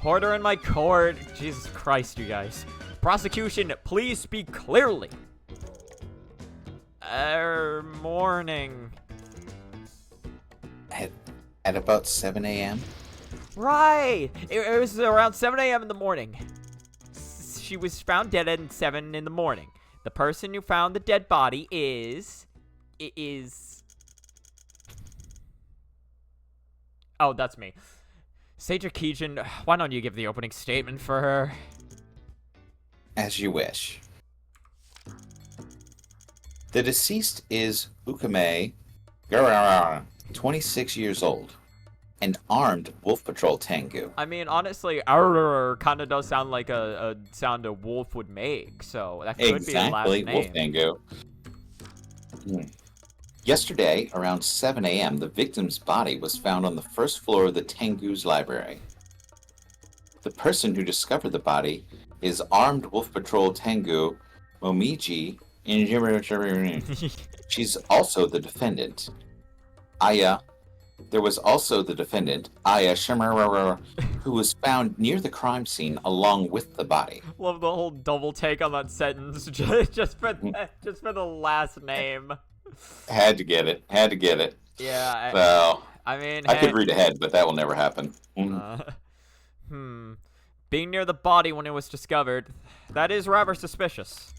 Order in my court. Jesus Christ, you guys. Prosecution, please speak clearly. Morning. At about 7 a.m.? Right. It was around 7 a.m. in the morning. She was found dead at 7 in the morning. The person who found the dead body is... Oh, that's me. Seija Kijin, why don't you give the opening statement for her? As you wish. The deceased is Ukame Garara, 26 years old, an armed Wolf Patrol Tengu. I mean, honestly, kind of does sound like a sound a wolf would make, so that could be a last name. Wolf Tengu. Yesterday, around 7 a.m., the victim's body was found on the first floor of the Tengu's library. The person who discovered the body is armed Wolf Patrol Tengu Momiji. She's also the defendant. There was also the defendant, Aya Shimura, who was found near the crime scene along with the body. Love the whole double take on that sentence, just for the last name. Had to get it. Yeah. So, I mean, I could read ahead, but that will never happen. Being near the body when it was discovered, that is rather suspicious.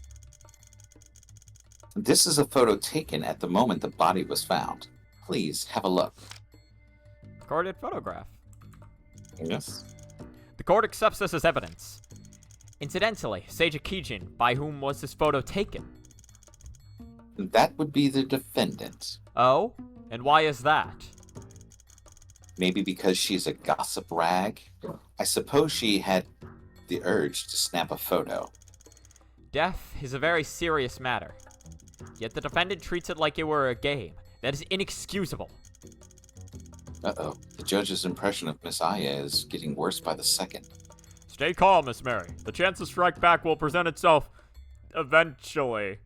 This is a photo taken at the moment the body was found. Please have a look. Recorded photograph. Yes. The court accepts this as evidence. Incidentally, Seija Kijin, by whom was this photo taken? That would be the defendant. Oh? And why is that? Maybe because she's a gossip rag? I suppose she had the urge to snap a photo. Death is a very serious matter. Yet the defendant treats it like it were a game. That is inexcusable. Uh-oh. The judge's impression of Miss Aya is getting worse by the second. Stay calm, Miss Mary. The chance to strike back will present itself eventually.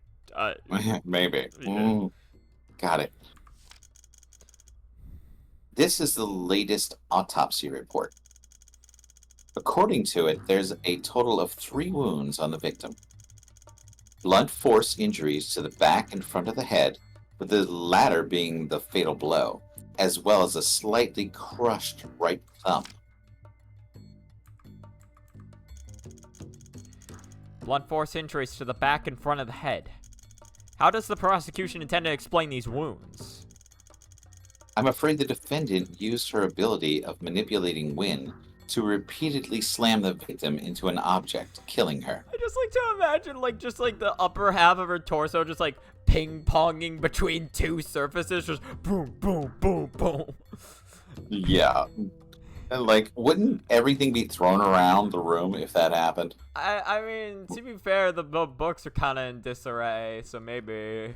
Maybe. Got it. This is the latest autopsy report. According to it, there's a total of 3 wounds on the victim. Blunt force injuries to the back and front of the head, with the latter being the fatal blow, as well as a slightly crushed right thumb. Blunt force injuries to the back and front of the head. How does the prosecution intend to explain these wounds? I'm afraid the defendant used her ability of manipulating wind to repeatedly slam the victim into an object, killing her. I just like to imagine, just the upper half of her torso just, ping-ponging between 2 surfaces, just boom, boom, boom, boom. Yeah. And, wouldn't everything be thrown around the room if that happened? I mean, to be fair, the books are kind of in disarray, so maybe...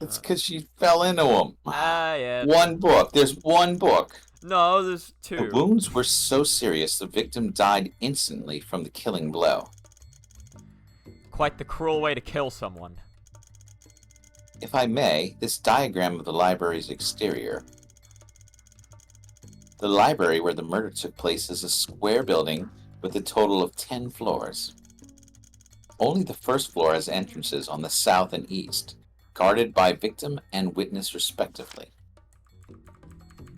It's because she fell into them. Yeah. One book. There's one book. No, there's 2. The wounds were so serious, the victim died instantly from the killing blow. Quite the cruel way to kill someone. If I may, this diagram of the library's exterior. The library where the murder took place is a square building with a total of 10 floors. Only the first floor has entrances on the south and east, guarded by victim and witness respectively.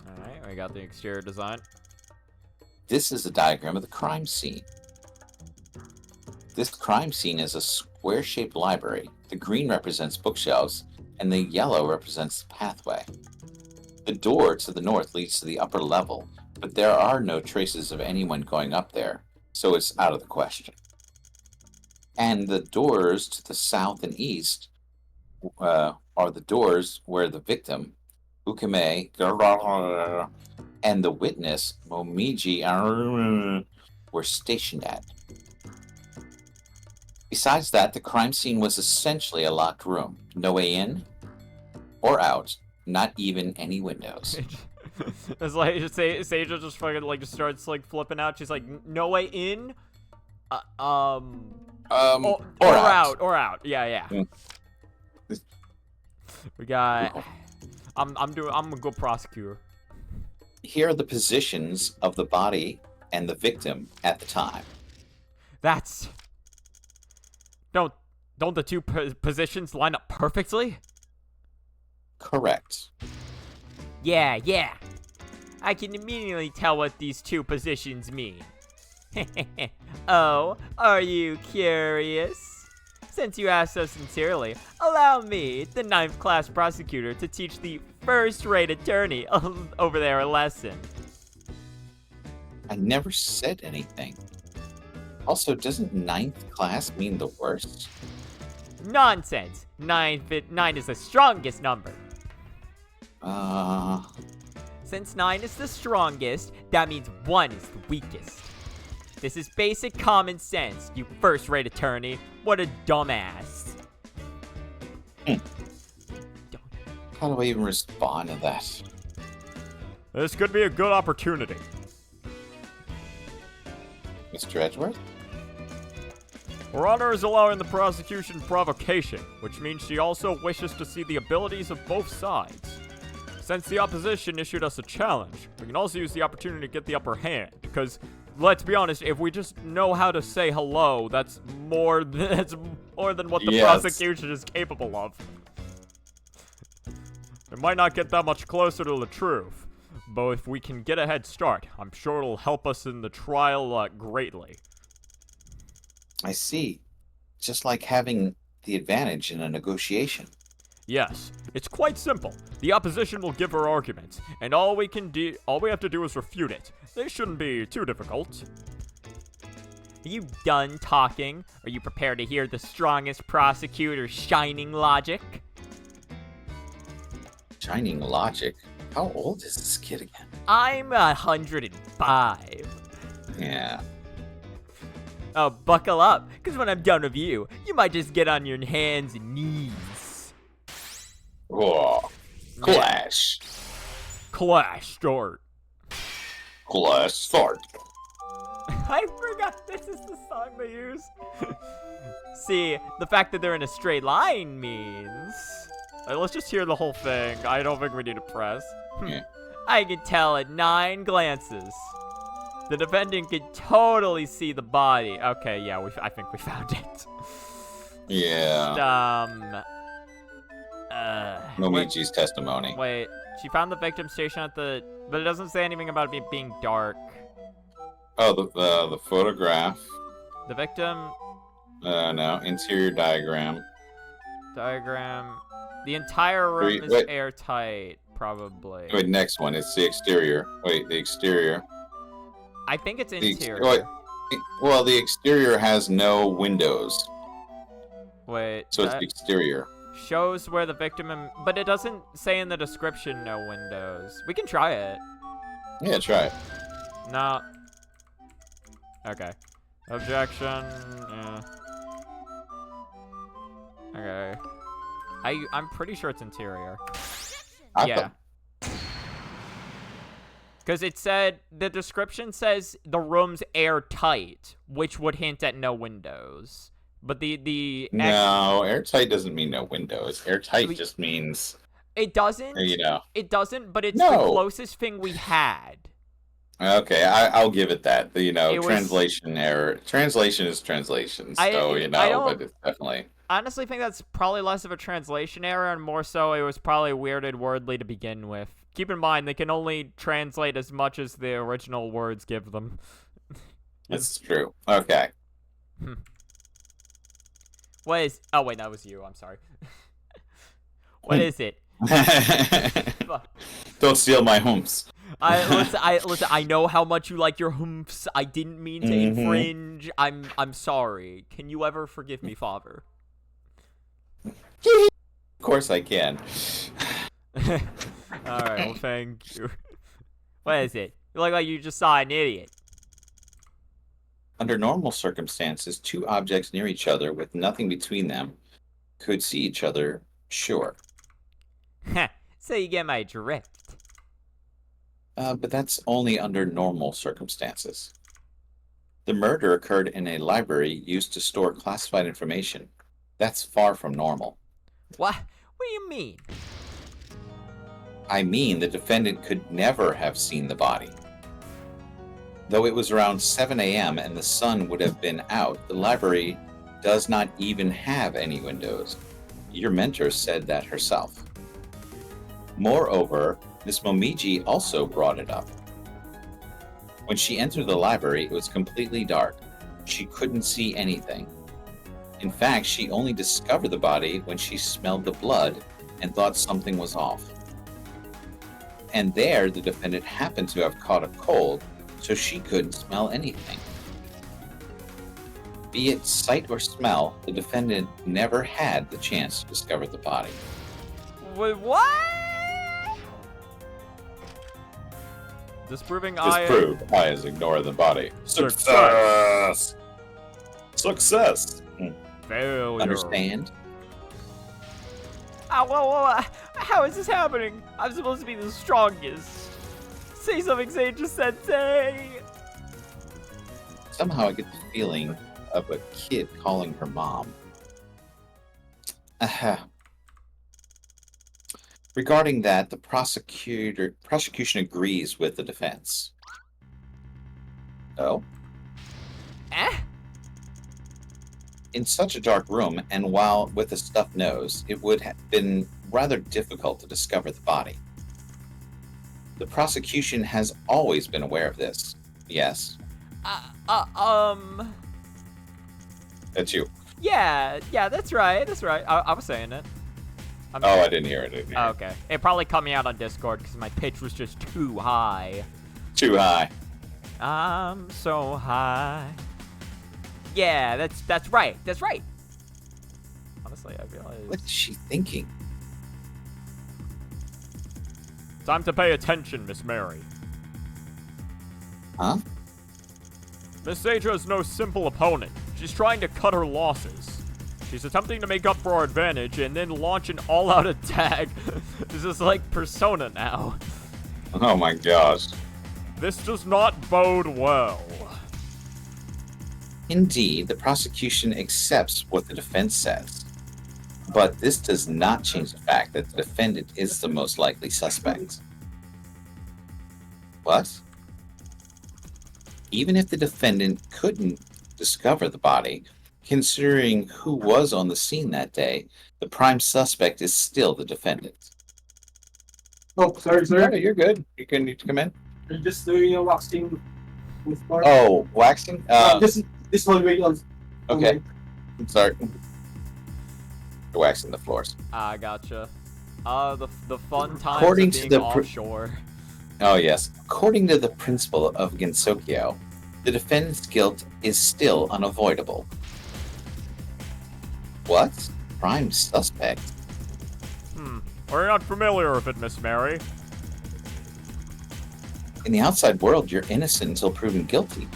Alright, we got the exterior design. This is a diagram of the crime scene. This crime scene is a square-shaped library. The green represents bookshelves, and the yellow represents the pathway. The door to the north leads to the upper level, but there are no traces of anyone going up there, so it's out of the question. And the doors to the south and east are the doors where the victim, Ukame, and the witness, Momiji, were stationed at. Besides that, the crime scene was essentially a locked room. No way in or out, not even any windows. It's like, Seija just fucking, just starts, flipping out. She's like, no way in? Or out. Yeah. We got... I'm a good prosecutor. Here are the positions of the body and the victim at the time. That's... Don't the 2 positions line up perfectly? Correct. Yeah. I can immediately tell what these 2 positions mean. Oh, are you curious? Since you asked so sincerely, allow me, the 9th class prosecutor, to teach the first-rate attorney over there a lesson. I never said anything. Also, doesn't 9th class mean the worst? Nonsense! 9 is the strongest number. Since 9 is the strongest, that means 1 is the weakest. This is basic common sense, you first-rate attorney. What a dumbass. How do I even respond to that? This could be a good opportunity. Mr. Edgeworth? Her Honor is allowing the prosecution provocation, which means she also wishes to see the abilities of both sides. Since the opposition issued us a challenge, we can also use the opportunity to get the upper hand, because, let's be honest, if we just know how to say hello, that's more than what the prosecution is capable of. It might not get that much closer to the truth, but if we can get a head start, I'm sure it'll help us in the trial greatly. I see. Just like having the advantage in a negotiation. Yes, it's quite simple. The opposition will give her arguments, and all we have to do is refute it. They shouldn't be too difficult. Are you done talking? Are you prepared to hear the strongest prosecutor's shining logic? Shining logic? How old is this kid again? I'm 105. Yeah. Oh, buckle up, because when I'm done with you, you might just get on your hands and knees. Oh, clash. Clash start. Clash start. I forgot this is the song they use. See, the fact that they're in a straight line means... let's just hear the whole thing. I don't think we need to press. Yeah. I can tell at 9 glances. The defendant can totally see the body. Okay, yeah, I think we found it. Yeah. Momiji's testimony. Wait, she found the victim station at the... But it doesn't say anything about it being dark. Oh, the photograph. The victim... No, interior diagram. The entire room is airtight, probably. Wait, next one. It's the exterior. Wait, the exterior. I think it's interior. Well, the exterior has no windows. Wait. So it's the exterior. Shows where the victim... But it doesn't say in the description no windows. We can try it. Yeah, try it. No. Okay. Objection. Yeah. Okay. I'm pretty sure it's interior. Yeah. Because it said, the description says the room's airtight, which would hint at no windows. But No, airtight doesn't mean no windows. Airtight just means... It doesn't? You know. It doesn't, but it's the closest thing we had. Okay, I'll give it that. Translation error. Translation is translation, so, but it's definitely... I honestly think that's probably less of a translation error and more so it was probably weirded wordly to begin with. Keep in mind, they can only translate as much as the original words give them. That's true. Okay. What is... Oh, wait, that was you. I'm sorry. What is it? Don't steal my humps. Listen, I know how much you like your humps. I didn't mean to infringe. I'm sorry. Can you ever forgive me, Father? Of course I can. Alright, well, thank you. What is it? You look like you just saw an idiot. Under normal circumstances, two objects near each other with nothing between them could see each other, sure. So you get my drift. But that's only under normal circumstances. The murder occurred in a library used to store classified information. That's far from normal. What? What do you mean? I mean, the defendant could never have seen the body. Though it was around 7 a.m. and the sun would have been out, the library does not even have any windows. Your mentor said that herself. Moreover, Miss Momiji also brought it up. When she entered the library, it was completely dark. She couldn't see anything. In fact, she only discovered the body when she smelled the blood and thought something was off. And there, the defendant happened to have caught a cold, so she couldn't smell anything. Be it sight or smell, the defendant never had the chance to discover the body. Wait, what? Disproved. I is ignore the body. Success! Success! Failure. Understand? Whoa, how is this happening? I'm supposed to be the strongest. Say something, Sage Sensei! Somehow I get the feeling of a kid calling her mom. Regarding that, the prosecution agrees with the defense. Oh? In such a dark room, and while with a stuffed nose, it would have been rather difficult to discover the body. The prosecution has always been aware of this. Yes? That's you. Yeah, that's right. I was saying it. I didn't hear it. Okay. It probably cut me out on Discord because my pitch was just too high. Too high. I'm so high. Yeah, that's right. That's right. Honestly, I realize. What is she thinking? Time to pay attention, Miss Mary. Huh? Miss Saja is no simple opponent. She's trying to cut her losses. She's attempting to make up for our advantage and then launch an all-out attack. This is like Persona now. Oh my gosh. This does not bode well. Indeed, the prosecution accepts what the defense says. But this does not change the fact that the defendant is the most likely suspect. What? Even if the defendant couldn't discover the body, considering who was on the scene that day, the prime suspect is still the defendant. Oh, sorry, sir. Yeah, you're good. You can need to come in. You're just doing your waxing with Mark. Oh, waxing? This one way on. Okay. I'm sorry. You're waxing the floors. I gotcha. The fun times According of to being the offshore. Oh, yes. According to the principle of Gensokyo, the defendant's guilt is still unavoidable. What? Prime suspect? We're not familiar with it, Miss Mary. In the outside world, you're innocent until proven guilty,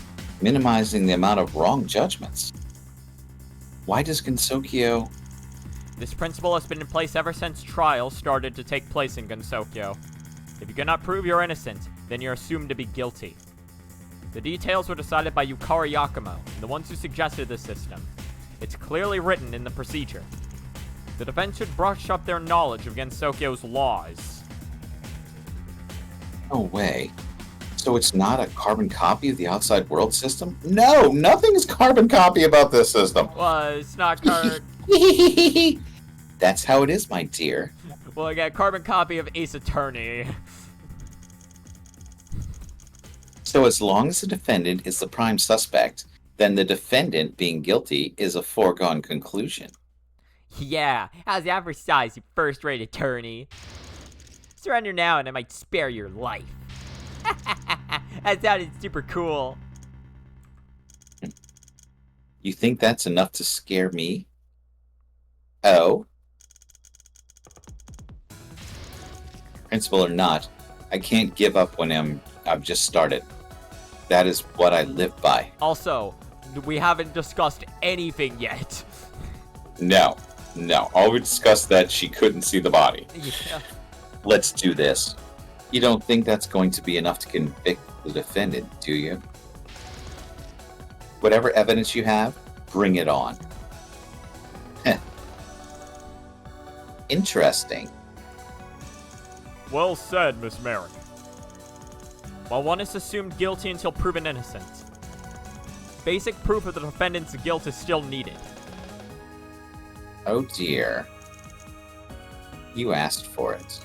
minimizing the amount of wrong judgments. Why does Gensokyo... This principle has been in place ever since trials started to take place in Gensokyo. If you cannot prove you're innocent, then you're assumed to be guilty. The details were decided by Yukari Yakumo, the ones who suggested this system. It's clearly written in the procedure. The defense should brush up their knowledge of Gensokyo's laws. No way. So it's not a carbon copy of the outside world system? No, nothing is carbon copy about this system. Well, it's not carbon... That's how it is, my dear. Well, I got a carbon copy of Ace Attorney. So as long as the defendant is the prime suspect, then the defendant being guilty is a foregone conclusion. Yeah, how's that for size, you first-rate attorney? Surrender now and I might spare your life. That sounded super cool. You think that's enough to scare me? Oh? Principal or not, I can't give up when I've just started. That is what I live by. Also, we haven't discussed anything yet. No. All we discussed that she couldn't see the body. Yeah. Let's do this. You don't think that's going to be enough to convict the defendant, do you? Whatever evidence you have, bring it on. Heh. Interesting. Well said, Miss Mary. While one is assumed guilty until proven innocent, basic proof of the defendant's guilt is still needed. Oh dear. You asked for it.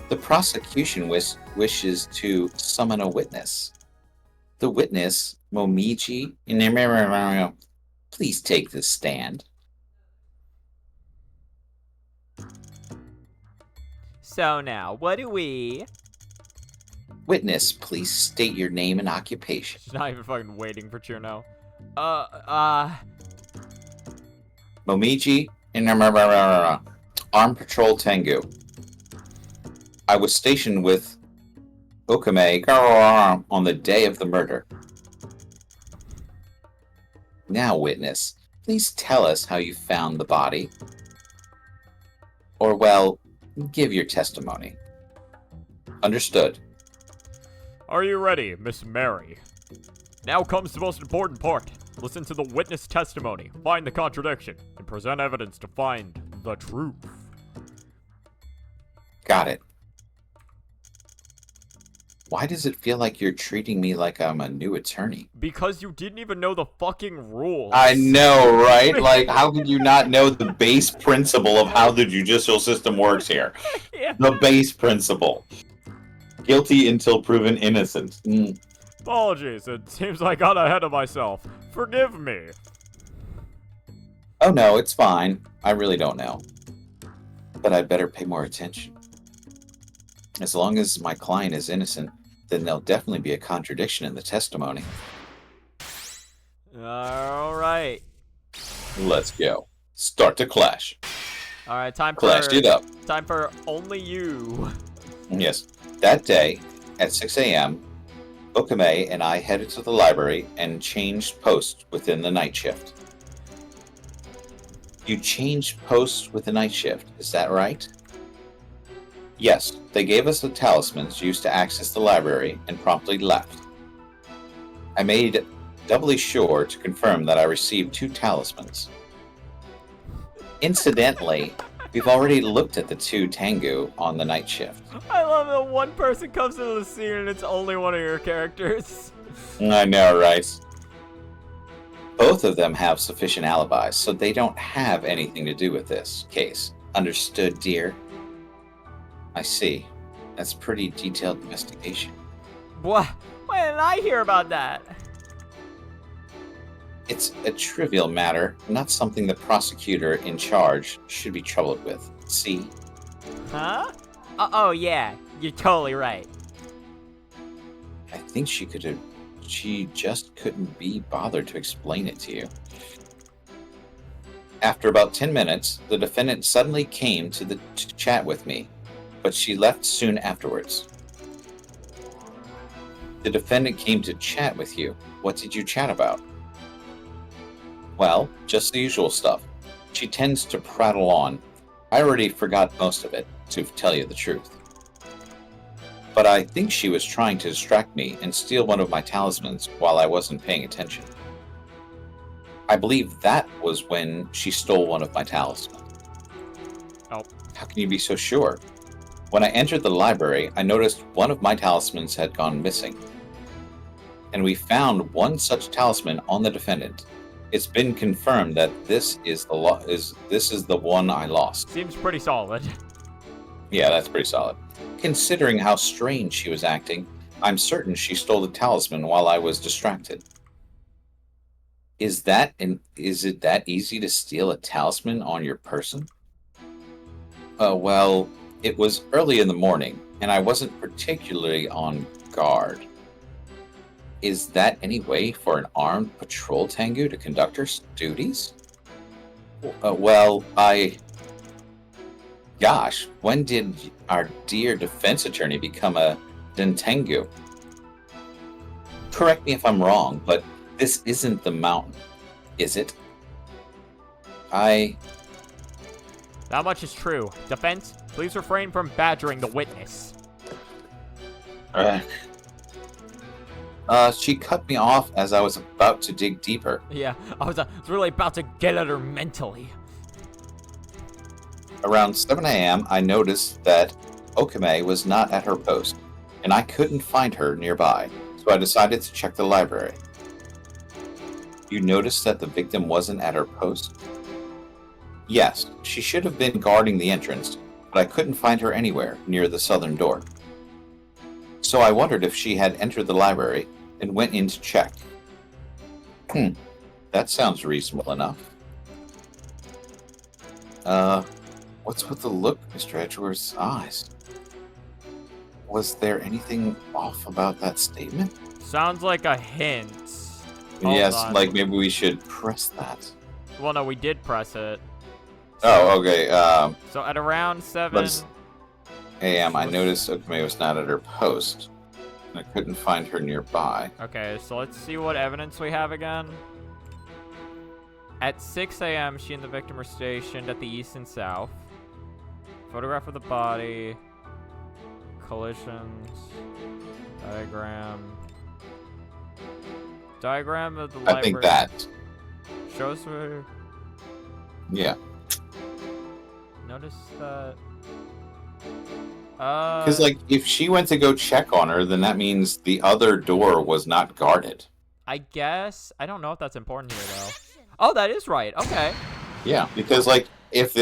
The prosecution wishes to summon a witness. The witness, Momiji, please take the stand. So now, what do we... Witness, please state your name and occupation. She's not even fucking waiting for Chuno. Momiji, Armed Patrol Tengu. I was stationed with Okame on the day of the murder. Now, witness, please tell us how you found the body. Or, well, give your testimony. Understood. Are you ready, Miss Mary? Now comes the most important part. Listen to the witness testimony, find the contradiction, and present evidence to find the truth. Got it. Why does it feel like you're treating me like I'm a new attorney? Because you didn't even know the fucking rules. I know, right? Like, how could you not know the base principle of how the judicial system works here? Yeah. The base principle. Guilty until proven innocent. Apologies, it seems I got ahead of myself. Forgive me. Oh no, it's fine. I really don't know. But I'd better pay more attention. As long as my client is innocent, then there'll definitely be a contradiction in the testimony. Alright. Let's go. Start to clash. Alright, time for... Clash it up. Time for only you. Yes. That day, at 6 a.m., Okame and I headed to the library and changed posts within the night shift. You changed posts with the night shift, is that right? Yes, they gave us the talismans used to access the library and promptly left. I made doubly sure to confirm that I received 2 talismans. Incidentally, we've already looked at the 2 Tengu on the night shift. I love that one person comes into the scene and it's only one of your characters. I know, right? Both of them have sufficient alibis, so they don't have anything to do with this case. Understood, dear? I see. That's pretty detailed investigation. What? Why didn't I hear about that? It's a trivial matter, not something the prosecutor in charge should be troubled with. See? Huh? Oh yeah, you're totally right. I think she just couldn't be bothered to explain it to you. After about 10 minutes, the defendant suddenly came to chat with me, but she left soon afterwards. The defendant came to chat with you. What did you chat about? Well, just the usual stuff. She tends to prattle on. I already forgot most of it, to tell you the truth. But I think she was trying to distract me and steal one of my talismans while I wasn't paying attention. I believe that was when she stole one of my talismans. Oh. How can you be so sure? When I entered the library, I noticed one of my talismans had gone missing. And we found one such talisman on the defendant. It's been confirmed that this is the one I lost. Seems pretty solid. Yeah, that's pretty solid. Considering how strange she was acting, I'm certain she stole the talisman while I was distracted. Is it that easy to steal a talisman on your person? Well, it was early in the morning, and I wasn't particularly on guard. Is that any way for an armed patrol Tengu to conduct her duties? Gosh, when did our dear defense attorney become a Dentengu? Correct me if I'm wrong, but this isn't the mountain, is it? That much is true. Defense, please refrain from badgering the witness. She cut me off as I was about to dig deeper. Yeah, I was really about to get at her mentally. Around 7 a.m., I noticed that Okame was not at her post, and I couldn't find her nearby, so I decided to check the library. You noticed that the victim wasn't at her post? Yes, she should have been guarding the entrance, but I couldn't find her anywhere near the southern door. So I wondered if she had entered the library and went in to check. That sounds reasonable enough. What's with the look, Mr. Edgeworth's eyes? Was there anything off about that statement? Sounds like a hint. Yes, Hold on. like maybe we should press that. Well, no, we did press it. Oh, okay. So at around 7 a.m., I noticed Okame was not at her post. I couldn't find her nearby. Okay, so let's see what evidence we have again. At 6 a.m., she and the victim are stationed at the east and south. Photograph of the body. Collisions. Diagram. Diagram of the library. I think that. Shows her. Yeah. Notice that. Because, like, if she went to go check on her, then that means the other door was not guarded. I guess. I don't know if that's important here, though. Oh, that is right. Okay. Yeah, because, like, if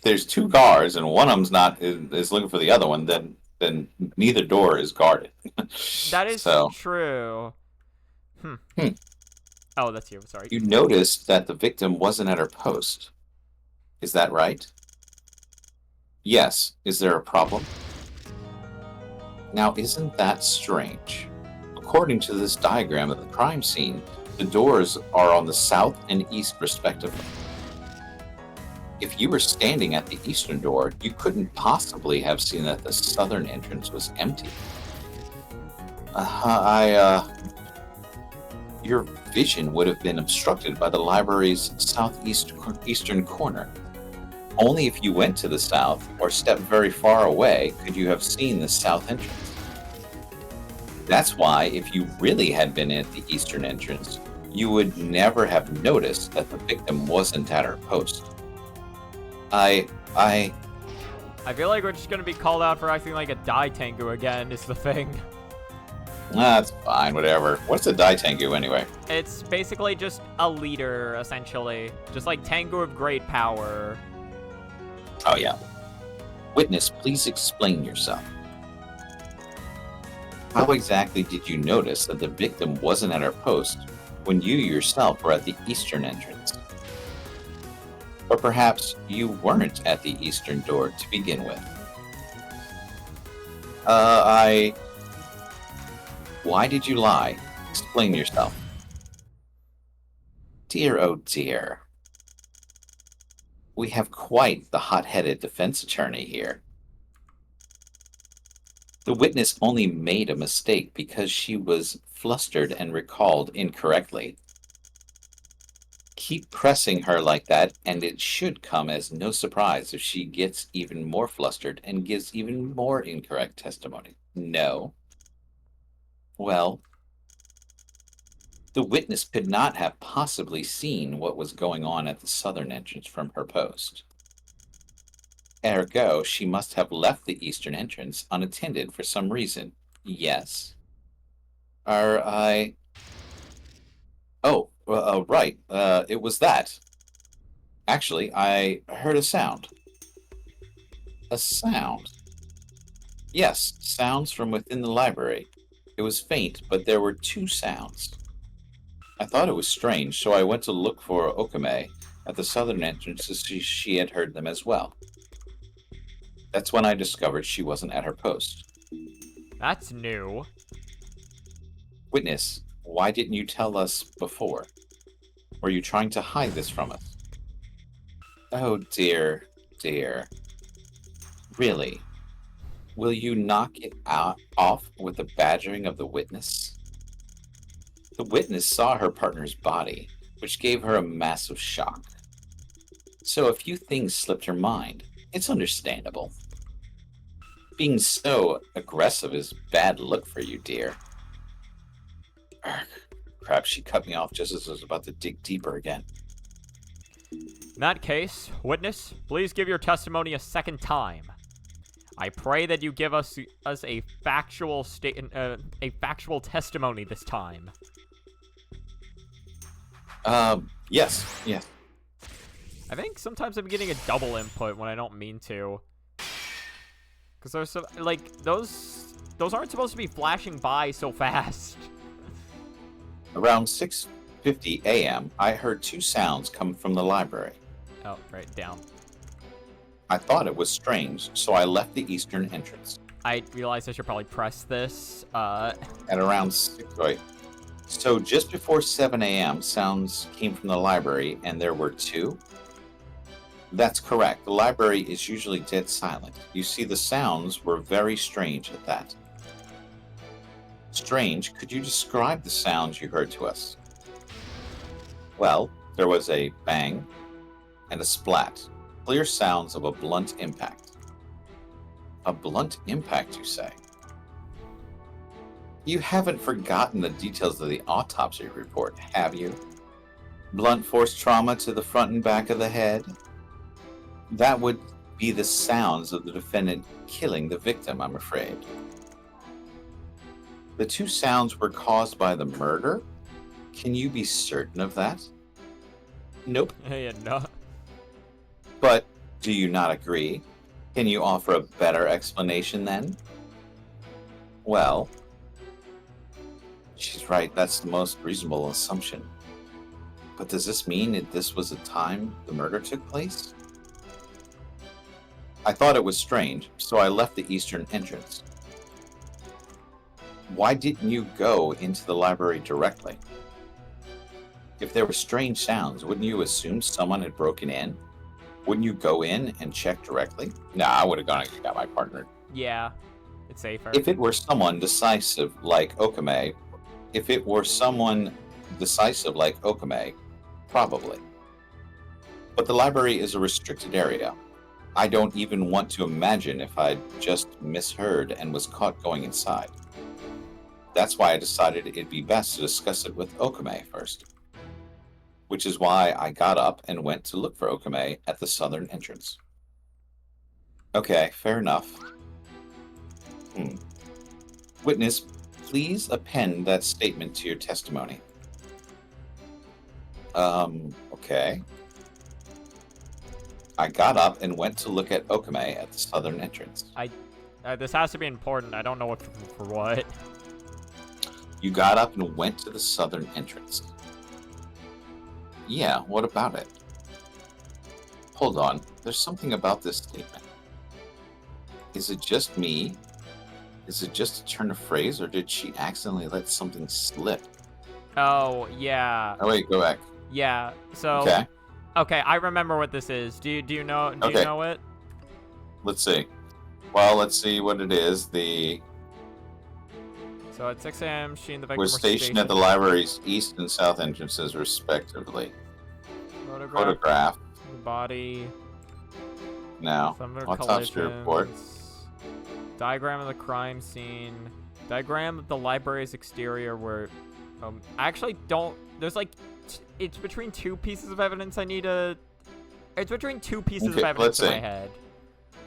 there's 2 guards and one of them's is looking for the other one, then neither door is guarded. That is so, true. Oh, that's you. Sorry. You noticed that the victim wasn't at her post. Is that right? Yes. Is there a problem? Now, isn't that strange? According to this diagram of the crime scene, the doors are on the south and east respectively. If you were standing at the eastern door, you couldn't possibly have seen that the southern entrance was empty. Your vision would have been obstructed by the library's eastern corner. Only if you went to the south or stepped very far away could you have seen the south entrance. That's why, if you really had been at the eastern entrance, you would never have noticed that the victim wasn't at her post. I feel like we're just gonna be called out for acting like a Dai Tengu again, is the thing. That's fine, whatever. What's a Dai Tengu anyway? It's basically just a leader, essentially. Just like Tengu of great power. Oh, yeah. Witness, please explain yourself. How exactly did you notice that the victim wasn't at her post when you yourself were at the eastern entrance? Or perhaps you weren't at the eastern door to begin with? Why did you lie? Explain yourself. Dear, oh dear. We have quite the hot-headed defense attorney here. The witness only made a mistake because she was flustered and recalled incorrectly. Keep pressing her like that, and it should come as no surprise if she gets even more flustered and gives even more incorrect testimony. No. Well, the witness could not have possibly seen what was going on at the southern entrance from her post. Ergo, she must have left the eastern entrance unattended for some reason. Yes. Right. It was that. Actually, I heard a sound. A sound? Yes, sounds from within the library. It was faint, but there were two sounds. I thought it was strange, so I went to look for Okame at the southern entrance to see if she had heard them as well. That's when I discovered she wasn't at her post. That's new. Witness, why didn't you tell us before? Were you trying to hide this from us? Oh dear, dear. Really? Will you knock it off with the badgering of the witness? The witness saw her partner's body, which gave her a massive shock. So a few things slipped her mind. It's understandable. Being so aggressive is bad luck for you, dear. Crap, she cut me off just as I was about to dig deeper again. In that case, witness, please give your testimony a second time. I pray that you give us a factual testimony this time. Yes. I think sometimes I'm getting a double input when I don't mean to. Because there's some, like, those aren't supposed to be flashing by so fast. Around 6:50 a.m., I heard two sounds come from the library. Oh, right, down. I thought it was strange, so I left the eastern entrance. I realized I should probably press this. At around 6, right? So just before 7 a.m., sounds came from the library, and there were two? That's correct. The library is usually dead silent. You see, the sounds were very strange at that. Strange? Could you describe the sounds you heard to us? Well, there was a bang and a splat. Clear sounds of a blunt impact. A blunt impact, you say? You haven't forgotten the details of the autopsy report, have you? Blunt force trauma to the front and back of the head? That would be the sounds of the defendant killing the victim, I'm afraid. The two sounds were caused by the murder? Can you be certain of that? Nope. Yeah, no. But do you not agree? Can you offer a better explanation then? Well, she's right. That's the most reasonable assumption. But does this mean that this was the time the murder took place? I thought it was strange, so I left the eastern entrance. Why didn't you go into the library directly? If there were strange sounds, wouldn't you assume someone had broken in? Wouldn't you go in and check directly? No, I would have gone and got my partner. Yeah. It's safer. If it were someone decisive like Okame, probably. But the library is a restricted area. I don't even want to imagine if I'd just misheard and was caught going inside. That's why I decided it'd be best to discuss it with Okame first. Which is why I got up and went to look for Okame at the southern entrance. Okay, fair enough. Witness, please append that statement to your testimony. Okay. I got up and went to look at Okame at the southern entrance. This has to be important. I don't know what for what. You got up and went to the southern entrance. Yeah, what about it? Hold on, there's something about this statement. Is it just me? Is it just a turn of phrase, or did she accidentally let something slip? Oh, yeah. Oh wait, go back. Yeah, so... Okay, Okay, I remember what this is. Do you know you know it? let's see. Well, let's see what it is. So at 6 a.m., she and the victim We're were stationed at the library's east and south entrances, respectively. Photograph. The body. Now, Some of her autopsy report. collisions. Diagram of the crime scene. Diagram of the library's exterior where... I actually don't... There's like... It's between two pieces of evidence I need to... It's between two pieces of evidence in my head.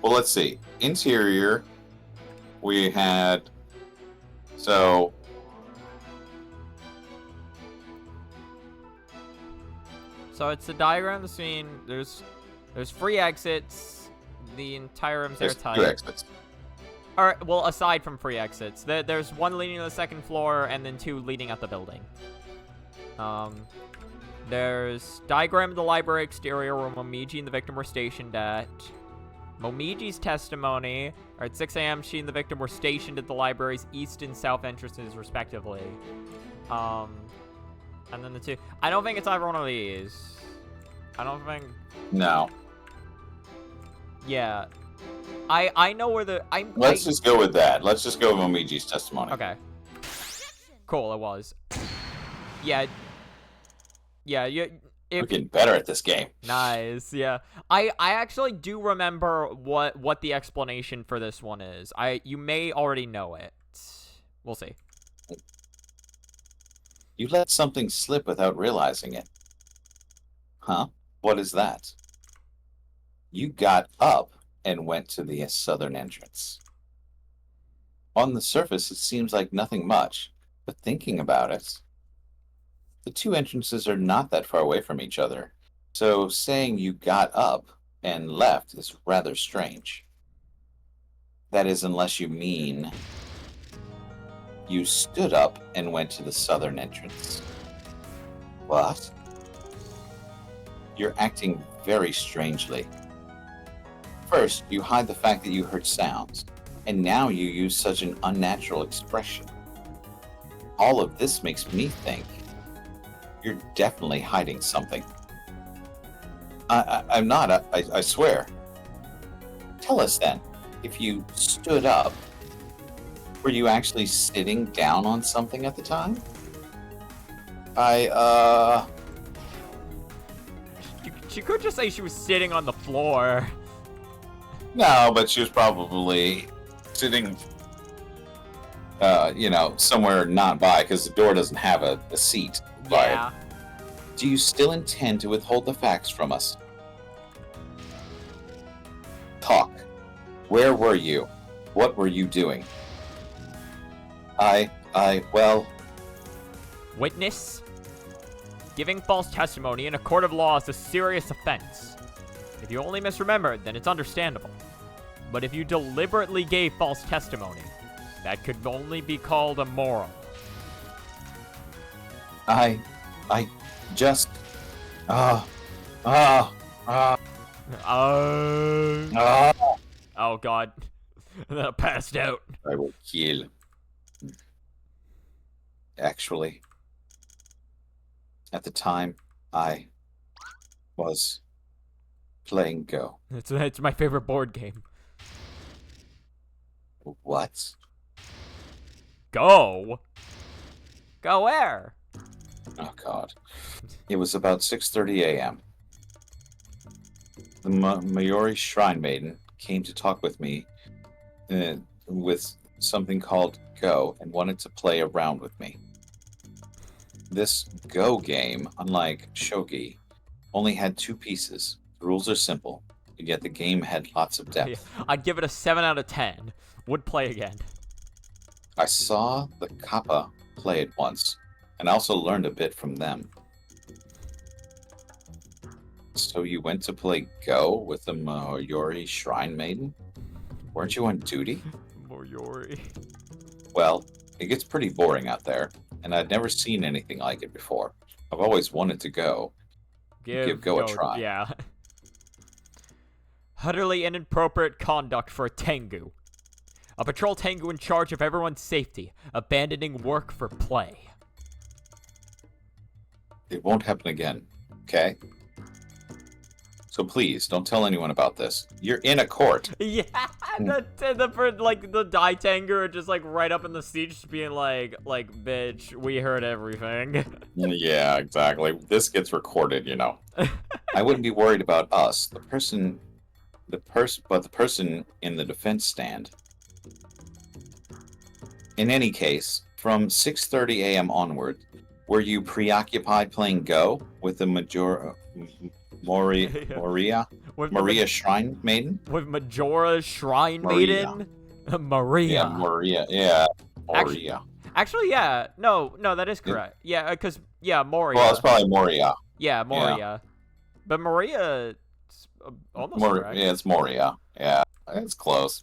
Well, let's see. Interior, we had... So... So it's the diagram of the scene. There's free exits. The entire room's There's airtight. 2 exits. Alright, well, aside from free exits. There's one leading to the second floor, and then 2 leading out the building. There's diagram of the library exterior where Momiji and the victim were stationed at. Momiji's testimony, or at 6 a.m., she and the victim were stationed at the library's east and south entrances, respectively. And then the 2... I don't think it's either one of these. I don't think... No. Yeah. I know where the... Let's just go with that. Let's just go with Momiji's testimony. Okay. Cool, it was. Yeah. Yeah, We're getting better at this game. Nice, yeah. I actually do remember what the explanation for this one is. You may already know it. We'll see. You let something slip without realizing it. Huh? What is that? You got up and went to the southern entrance. On the surface, it seems like nothing much, but thinking about it, the 2 entrances are not that far away from each other, so saying you got up and left is rather strange. That is, unless you mean you stood up and went to the southern entrance. What? You're acting very strangely. First, you hide the fact that you heard sounds, and now you use such an unnatural expression. All of this makes me think you're definitely hiding something. I'm not, I swear. Tell us then, if you stood up, were you actually sitting down on something at the time? She could just say she was sitting on the floor. No, but she was probably sitting, somewhere not by, because the door doesn't have a seat by it. Yeah. Do you still intend to withhold the facts from us? Talk. Where were you? What were you doing? Well... Witness? Giving false testimony in a court of law is a serious offense. If you only misremembered, then it's understandable. But if you deliberately gave false testimony, that could only be called immoral. Oh god. I passed out. I will kill. Actually, at the time, I was playing Go. It's my favorite board game. What? Go? Go where? Oh God! It was about 6:30 a.m. The Mayori Shrine Maiden came to talk with me with something called Go and wanted to play around with me. This Go game, unlike Shogi, only had 2 pieces. The rules are simple, and yet the game had lots of depth. I'd give it a 7 out of 10. Would play again. I saw the Kappa play it once, and I also learned a bit from them. So you went to play Go with the Mayori Shrine Maiden? Weren't you on duty? Moriori. Well, it gets pretty boring out there, and I'd never seen anything like it before. I've always wanted to go. Give Go a try. Yeah. Utterly inappropriate conduct for a Tengu. A patrol Tengu in charge of everyone's safety, abandoning work for play. It won't happen again, okay? So please, don't tell anyone about this. You're in a court. Yeah, the Dai Tengu are just like right up in the seat, just being like, bitch, we heard everything. Yeah, exactly. This gets recorded, you know. I wouldn't be worried about us. The person in the defense stand. In any case, from 6:30 a.m. onward, were you preoccupied playing Go with the Maria Shrine Maiden? With Majora Shrine Maria. Maiden? Maria. Yeah, Maria. Yeah, Moria. Actually, yeah. No, that is correct. Yeah, because, Moria. Well, it's probably Moria. Yeah, Moria. But Maria... almost correct. Yeah, it's Moria. Yeah, it's close.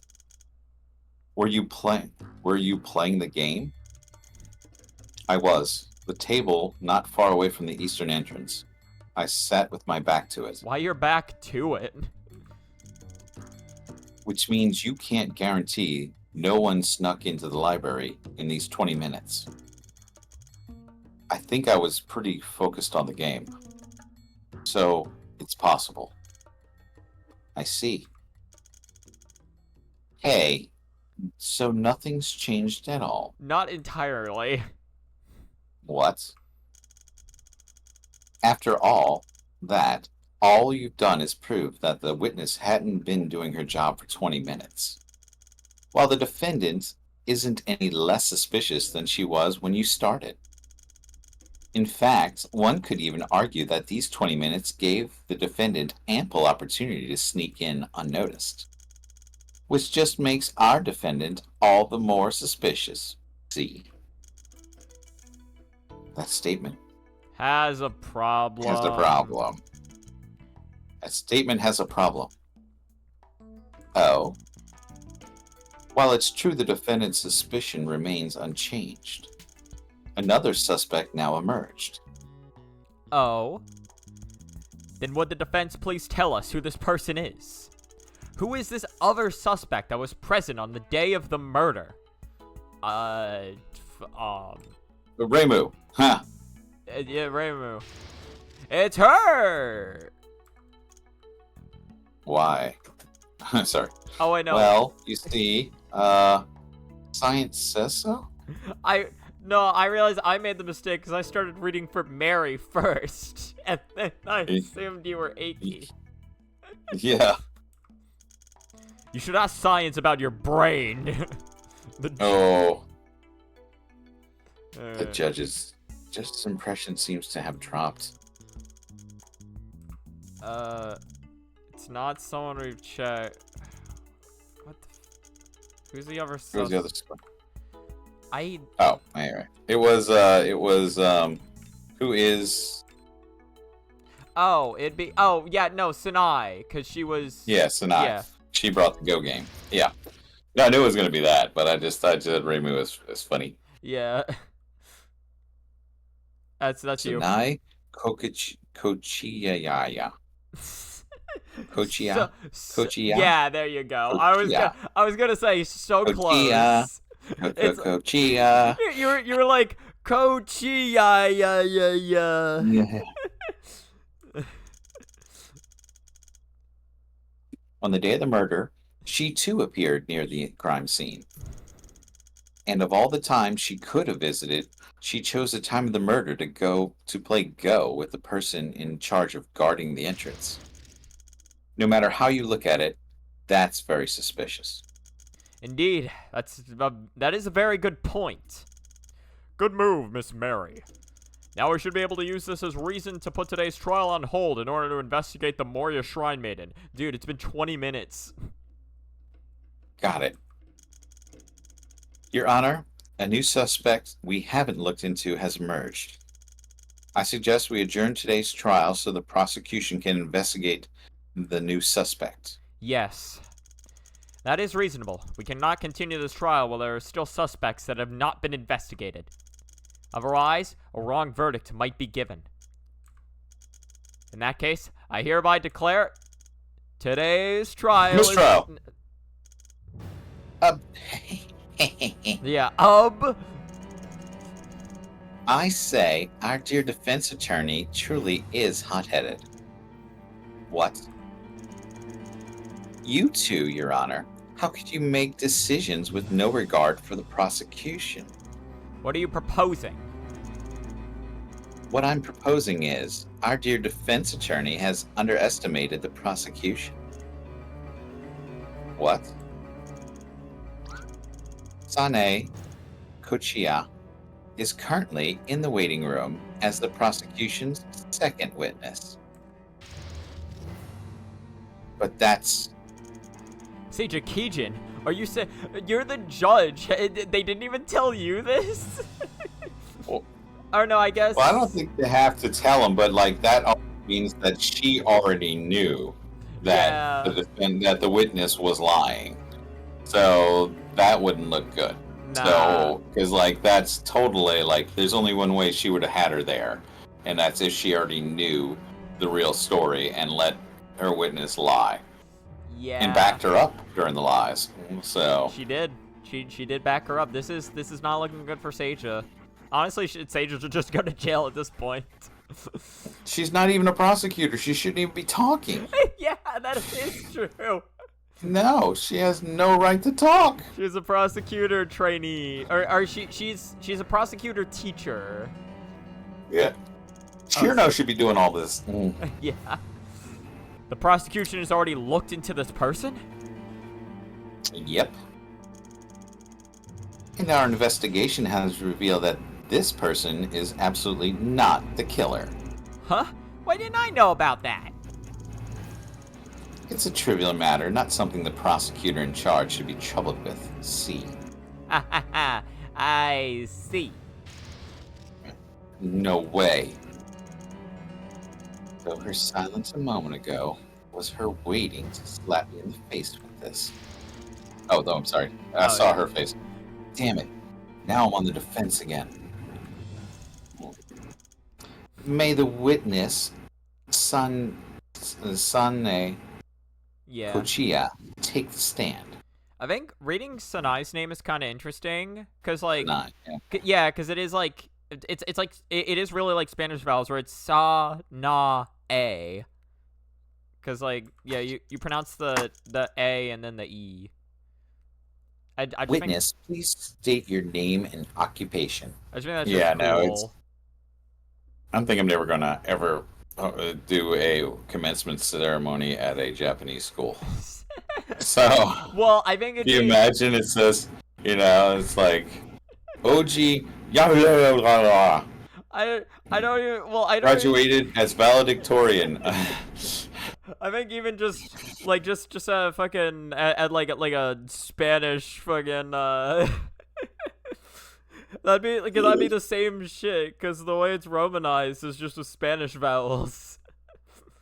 Were you playing the game? I was. The table not far away from the eastern entrance. I sat with my back to it. Why your back to it? Which means you can't guarantee no one snuck into the library in these 20 minutes. I think I was pretty focused on the game. So, it's possible. I see. Hey, so nothing's changed at all. Not entirely. What? After all that, all you've done is prove that the witness hadn't been doing her job for 20 minutes. While the defendant isn't any less suspicious than she was when you started. In fact, one could even argue that these 20 minutes gave the defendant ample opportunity to sneak in unnoticed. Which just makes our defendant all the more suspicious. See? That statement Has a problem. has a problem. That statement has a problem. Oh. While it's true the defendant's suspicion remains unchanged, another suspect now emerged. Oh. Then would the defense please tell us who this person is? Who is this other suspect that was present on the day of the murder? Reimu. Huh. Yeah, Reimu. It's her! Why? Sorry. Oh, wait, no. Well, you see, science says so? I realized I made the mistake because I started reading for Mary first. And then I assumed you were Aki. Yeah. You should ask science about your brain. Oh. The judge's impression seems to have dropped. It's not someone we've checked. What the who's the other Who's the other squad? Oh, anyway. It was, who is... Oh, Sanai, because she was... Yeah, Sanai. Yeah. She brought the Go game. Yeah. No, I knew it was going to be that, but I just thought Reimu was funny. Yeah. That's you. Sanai Kochiyaya. Kochiya? Kochiya? Yeah, there you go. Kochiya. I was gonna say so Kochiya. close. Kochiya. You were like Kochiya, yeah. Yeah. On the day of the murder, She too appeared near the crime scene. And of all the times she could have visited, she chose the time of the murder to play Go with the person in charge of guarding the entrance. No matter how you look at it, that's very suspicious. Indeed, that is a very good point. Good move, Miss Mary. Now we should be able to use this as reason to put today's trial on hold in order to investigate the Moria Shrine Maiden. Dude, it's been 20 minutes. Got it. Your Honor, a new suspect we haven't looked into has emerged. I suggest we adjourn today's trial so the prosecution can investigate the new suspect. Yes. That is reasonable. We cannot continue this trial while there are still suspects that have not been investigated. Otherwise, a wrong verdict might be given. In that case, I hereby declare today's trial Mistrial. Yeah, I say our dear defense attorney truly is hot-headed. What? You two, Your Honor. How could you make decisions with no regard for the prosecution? What are you proposing? What I'm proposing is our dear defense attorney has underestimated the prosecution. What? Sane Kochia is currently in the waiting room as the prosecution's second witness. But that's... Seija Kijin, are you saying you're the judge? They didn't even tell you this? Well, or no, I guess. well, I don't think they have to tell him, but like that means that she already knew that that the witness was lying. So that wouldn't look good. Nah. So, because like that's totally like there's only one way she would have had her there, and that's if she already knew the real story and let her witness lie. Yeah. And backed her up during the lies. So She did. She did back her up. This is not looking good for Seija. Honestly, Seija should just go to jail at this point. she's not even a prosecutor. She shouldn't even be talking. Yeah, that is true. No, she has no right to talk. She's a prosecutor trainee, or she's a prosecutor teacher. Yeah. Shirno should be doing all this. Yeah. The prosecution has already looked into this person? Yep. And our investigation has revealed that this person is absolutely not the killer. Huh? Why didn't I know about that? It's a trivial matter, not something the prosecutor in charge should be troubled with. See? Ha ha ha. I see. No way. Though her silence a moment ago was her waiting to slap me in the face with this. Oh, no, I'm sorry. I saw her face. Damn it. Now I'm on the defense again. May the witness, Sane Yeah. Kochia, take the stand. I think reading Sanai's name is kind of interesting, cause like, Yeah. Cause it is like, it's like it is really like Spanish vowels where it's sa na a. Cause like, yeah, you pronounce the a and then the e. I just Witness, please state your name and occupation. I just think that's Yeah, just no, cool. I don't think I'm never gonna ever do a commencement ceremony at a Japanese school. So, Well, I think can you imagine it says, it's like, Oji Yahoo. I don't even. Well, I don't. Graduated as valedictorian. I think even just a fucking at like a Spanish fucking that'd be the same shit because the way it's romanized is just with Spanish vowels.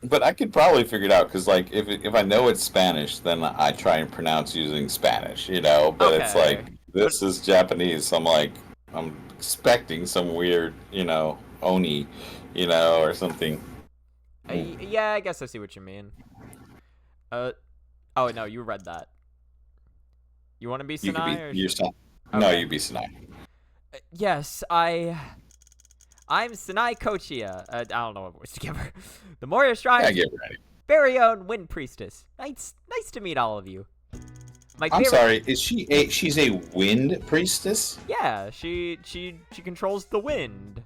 But I could probably figure it out because like if I know it's Spanish, then I try and pronounce using Spanish, But it's like this is Japanese, so I'm expecting some weird, oni, or something. Yeah, I guess I see what you mean. Oh no, you read that. You want to be Sanai or? No, you be Sanai. Yes, I'm Sanai Kochia. I don't know what voice to give her. The Moria Shrine. Yeah, get ready. Very own Wind Priestess. Nice to meet all of you. My I'm favorite. sorry. Is she's a wind priestess? Yeah, she controls the wind.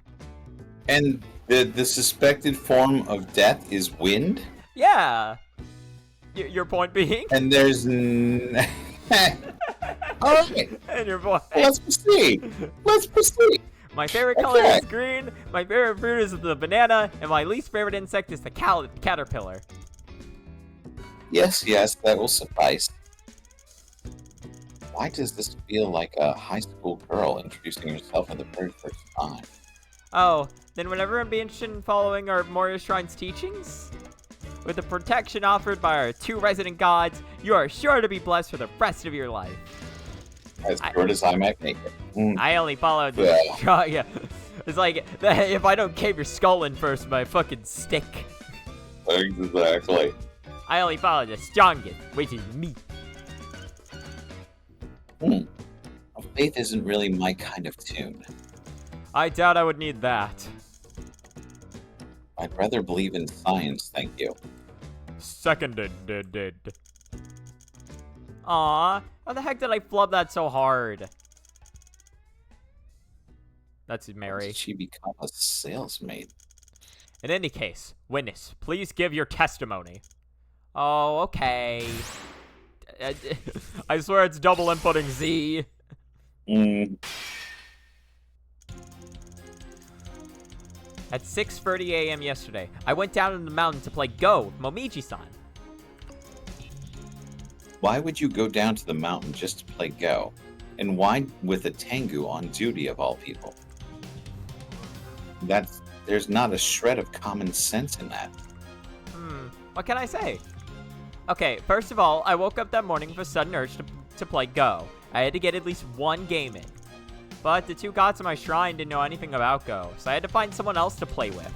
And the suspected form of death is wind? Yeah. Your point being? And there's Alright, And your point. let's proceed. Let's proceed. My favorite color Okay. is green. My favorite fruit is the banana, and my least favorite insect is the caterpillar. Yes, that will suffice. Why does this feel like a high school girl introducing herself for the very first time? Oh, then would everyone be interested in following our Moria Shrine's teachings? With the protection offered by our 2 resident gods, you are sure to be blessed for the rest of your life. As short as I might make it. I only followed Yeah. yeah. It's like, if I don't cave your skull in first with my fucking stick. Exactly. I only follow the strongest, which is me. Faith isn't really my kind of tune. I doubt I would need that. I'd rather believe in science, thank you. Seconded. Aw, how the heck did I flub that so hard? That's How Mary. did she become a salesmaid? In any case, witness, please give your testimony. Oh, okay. I swear it's double inputting Z. At 6:30 a.m. yesterday, I went down in the mountain to play Go with Momiji-san. Why would you go down to the mountain just to play Go? And why with a Tengu on duty of all people? There's not a shred of common sense in that. What can I say? Okay, first of all, I woke up that morning with a sudden urge to play Go. I had to get at least one game in. But the 2 gods in my shrine didn't know anything about Go, so I had to find someone else to play with.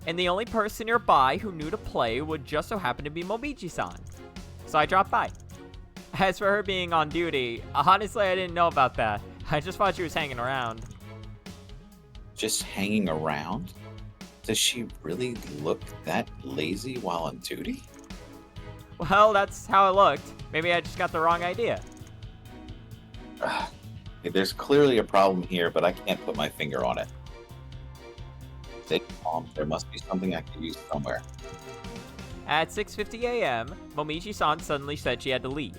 And the only person nearby who knew to play would just so happen to be Momiji-san. So I dropped by. As for her being on duty, honestly I didn't know about that. I just thought she was hanging around. Just hanging around? Does she really look that lazy while on duty? Well, that's how it looked. Maybe I just got the wrong idea. There's clearly a problem here, but I can't put my finger on it. Stay calm. There must be something I can use somewhere. At 6:50 a.m., Momiji-san suddenly said she had to leave.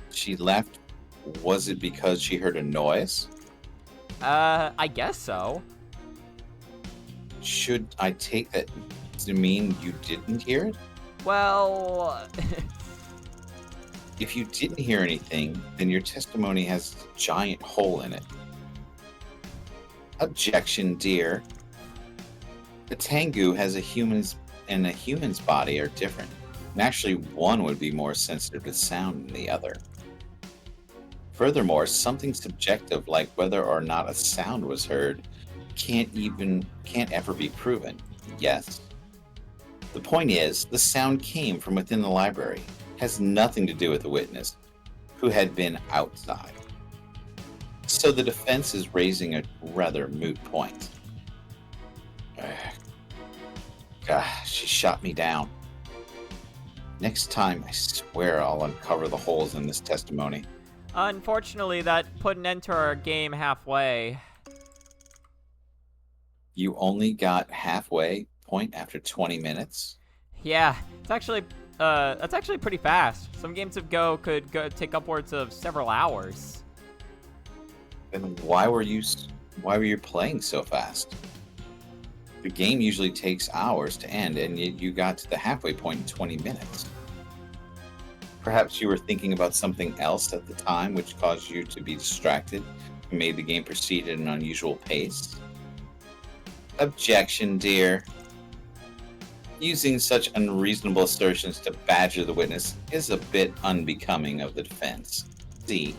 She left. Was it because she heard a noise? I guess so. Should I take that to mean you didn't hear it? Well, If you didn't hear anything, then your testimony has a giant hole in it. Objection, dear. The Tengu has a human's and a human's body are different. Naturally, one would be more sensitive to sound than the other. Furthermore, something subjective like whether or not a sound was heard can't ever be proven. Yes. The point is, the sound came from within the library. Has nothing to do with the witness, who had been outside. So the defense is raising a rather moot point. Gosh, she shot me down. Next time, I swear I'll uncover the holes in this testimony. unfortunately, that put an end to our game halfway. You only got halfway point after 20 minutes? Yeah, that's actually pretty fast. Some games of Go could take upwards of several hours. Then why were you playing so fast? The game usually takes hours to end, and yet you got to the halfway point in 20 minutes. Perhaps you were thinking about something else at the time, which caused you to be distracted and made the game proceed at an unusual pace? Objection, dear. Using such unreasonable assertions to badger the witness is a bit unbecoming of the defense. See,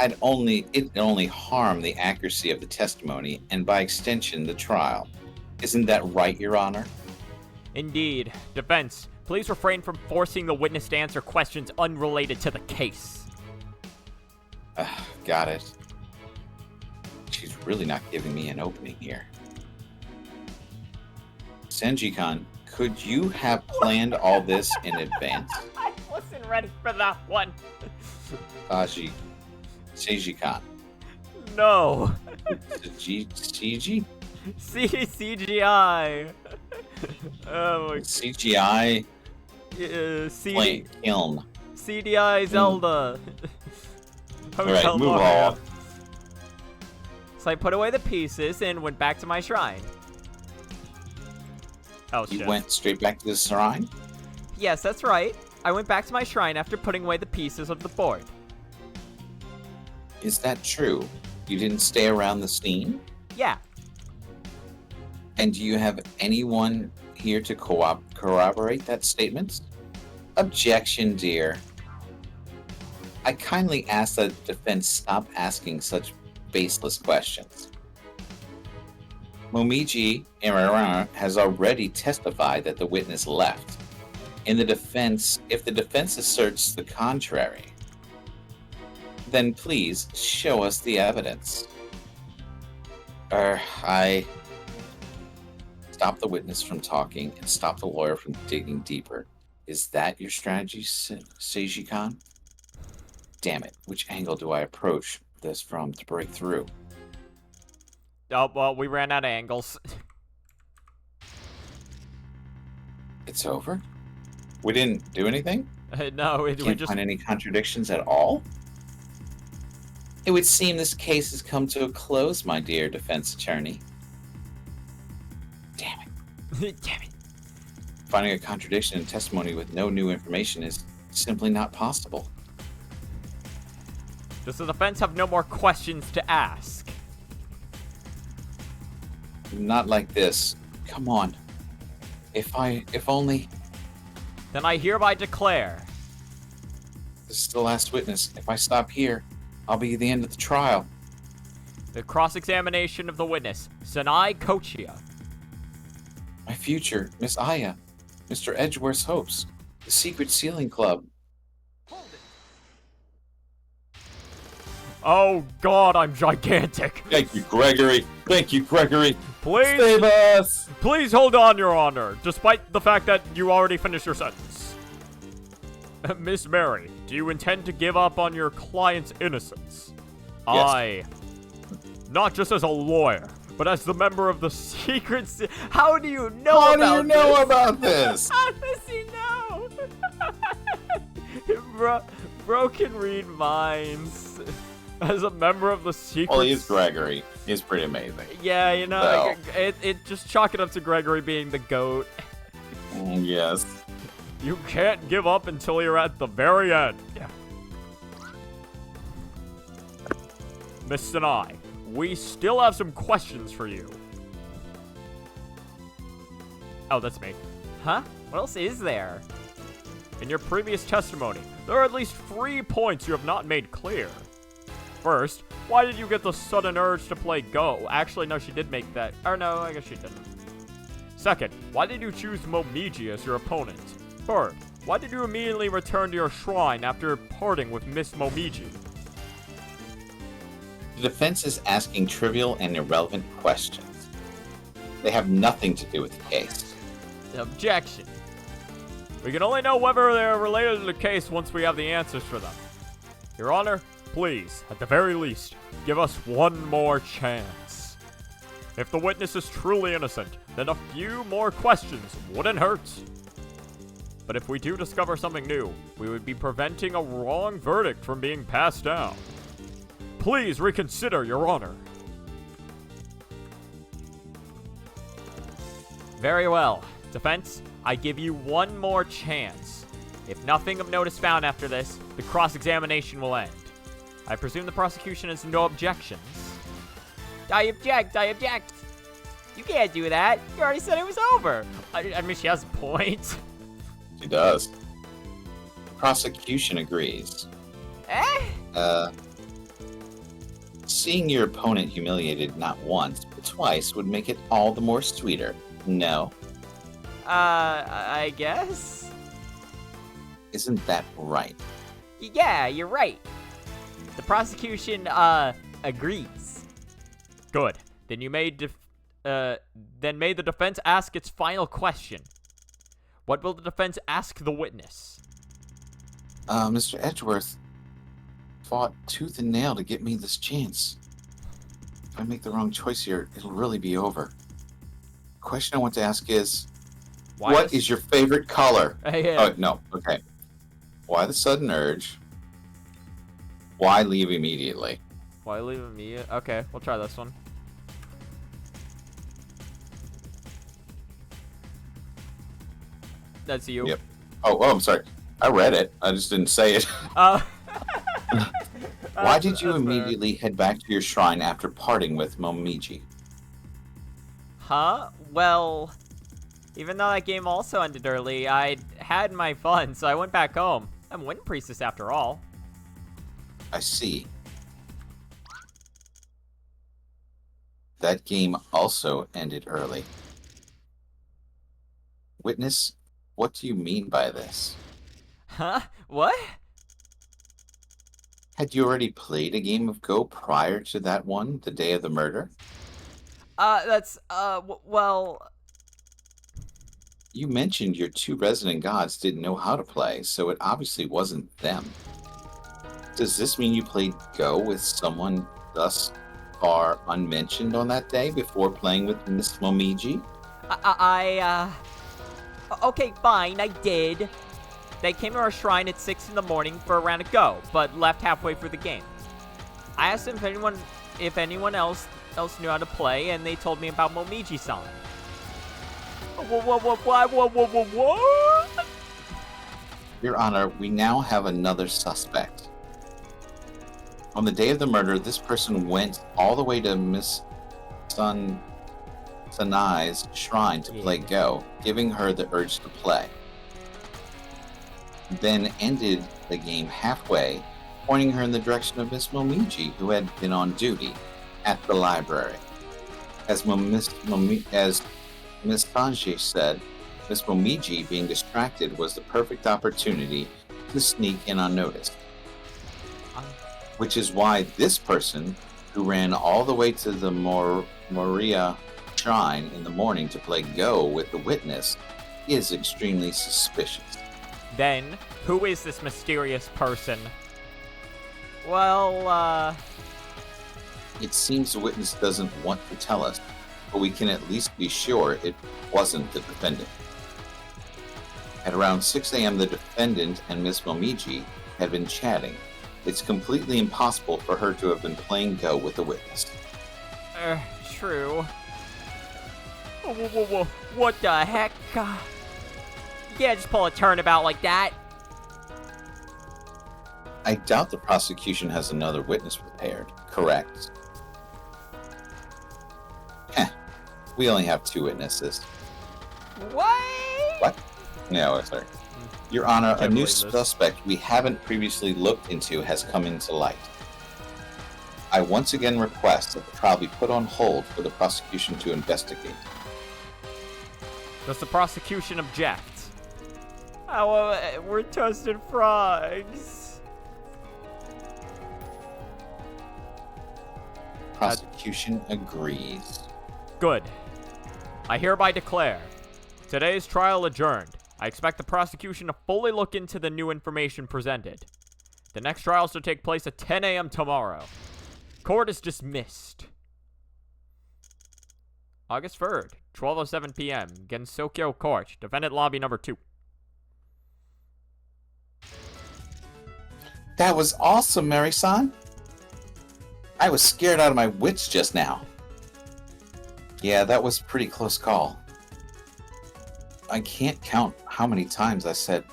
it only harm the accuracy of the testimony and by extension the trial. Isn't that right, Your Honor? Indeed. Defense, please refrain from forcing the witness to answer questions unrelated to the case. Got it. She's really not giving me an opening here. Senji-kan, Could you have planned all this in advance, I wasn't ready for that one. Seiji-kan? No. CG? CGI. Oh my. CGI CD, kiln. CDI Zelda. Alright, Hotel move Mario. on. So I put away the pieces and went back to my shrine. Oh You shit. went straight back to the shrine? Yes, that's right. I went back to my shrine after putting away the pieces of the board. Is that true? You didn't stay around the scene? Yeah. And do you have anyone here to corroborate that statement? Objection, dear. I kindly ask that the defense stop asking such baseless questions. Momiji Imara has already testified that the witness left. If the defense asserts the contrary, then please show us the evidence. I stop the witness from talking and stop the lawyer from digging deeper. Is that your strategy, Seiji-kan? Damn it, which angle do I approach this from to break through? Oh, well, we ran out of angles. It's over? We didn't do anything? No, we Can't just... find any contradictions at all? It would seem this case has come to a close, my dear defense attorney. Damn it. Damn it. Finding a contradiction in testimony with no new information is simply not possible. Does the defense have no more questions to ask? Not like this. Come on. If only Then I hereby declare. this is the last witness. If I stop here, I'll be the end of the trial. The cross-examination of the witness, Sanai Kochia. My future, Miss Aya, Mr. Edgeworth's hopes, the Secret Sealing Club. Oh god, I'm gigantic. Thank you, Gregory. Thank you, Gregory. Please, Save us. please hold on, Your Honor, despite the fact that you already finished your sentence. Miss Mary, do you intend to give up on your client's innocence? Yes. Not just as a lawyer, but as the member of the Secret How do you know How about do you know this? about this? How does he know? Broken read minds. As a member of the Secret... Well, he's Gregory. He's pretty amazing. Yeah, you know, No. it just chalk it up to Gregory being the GOAT. Yes. You can't give up until you're at the very end. Yeah. Miss Sanai, we still have some questions for you. Oh, that's me. Huh? What else is there? In your previous testimony, there are at least 3 points you have not made clear. First, why did you get the sudden urge to play Go? Actually, no, she did make that. Or no, I guess she didn't. Second, why did you choose Momiji as your opponent? Third, why did you immediately return to your shrine after parting with Miss Momiji? The defense is asking trivial and irrelevant questions. They have nothing to do with the case. Objection. We can only know whether they are related to the case once we have the answers for them. Your Honor, please, at the very least, give us one more chance. If the witness is truly innocent, then a few more questions wouldn't hurt. But if we do discover something new, we would be preventing a wrong verdict from being passed down. Please reconsider, Your Honor. Very well. Defense, I give you one more chance. If nothing of note is found after this, the cross-examination will end. I presume the prosecution has no objections. I object, I object. You can't do that. You already said it was over. I mean, she has a point. She does. The prosecution agrees. Seeing your opponent humiliated not once, but twice would make it all the more sweeter. No. I guess? Isn't that right? Yeah, you're right. The prosecution, agrees. Good. Then you made then may the defense ask its final question. What will the defense ask the witness? Mr. Edgeworth fought tooth and nail to get me this chance. If I make the wrong choice here, it'll really be over. The question I want to ask is, what is your favorite color? Oh, no. Okay. Why the sudden urge? Why leave immediately? Why leave immediate? Okay, we'll try this one. That's you. Yep. Oh, I'm sorry. I read it. I just didn't say it. Why did you immediately head back to your shrine after parting with Momiji? Huh? Well, even though that game also ended early, I had my fun, so I went back home. I'm Wind Priestess after all. I see. That game also ended early. Witness, what do you mean by this? Huh? What? Had you already played a game of Go prior to that one, the day of the murder? Well... You mentioned your two resident gods didn't know how to play, so it obviously wasn't them. Does this mean you played Go with someone thus far unmentioned on that day before playing with Miss Momiji? Okay, fine, I did. They came to our shrine at 6 in the morning for a round of Go, but left halfway through the game. I asked them if anyone else knew how to play, and they told me about Momiji-san. What? Your Honor, we now have another suspect. On the day of the murder, this person went all the way to Miss Sanai's shrine to play Go, giving her the urge to play. Then ended the game halfway, pointing her in the direction of Miss Momiji, who had been on duty at the library. As Miss Sanjay said, Miss Momiji being distracted was the perfect opportunity to sneak in unnoticed. Which is why this person, who ran all the way to the Moria shrine in the morning to play Go with the witness, is extremely suspicious. Then, who is this mysterious person? Well, It seems the witness doesn't want to tell us, but we can at least be sure it wasn't the defendant. At around 6 a.m., the defendant and Miss Momiji had been chatting. It's completely impossible for her to have been playing Go with the witness. True. What the heck? You can't just pull a turnabout like that. I doubt the prosecution has another witness prepared. Correct. We only have 2 witnesses. What? No, sorry. Your Honor, a Can't new believe this. suspect we haven't previously looked into has come into light. I once again request that the trial be put on hold for the prosecution to investigate. Does the prosecution object? Oh, we're toasted frogs. Prosecution agrees. Good. I hereby declare today's trial adjourned. I expect the prosecution to fully look into the new information presented. The next trial is to take place at 10 a.m. tomorrow. Court is dismissed. August 3rd, 12:07 p.m. Gensokyo Court, defendant lobby number 2. That was awesome, Mary-san. I was scared out of my wits just now. Yeah, that was a pretty close call. I can't count how many times I said,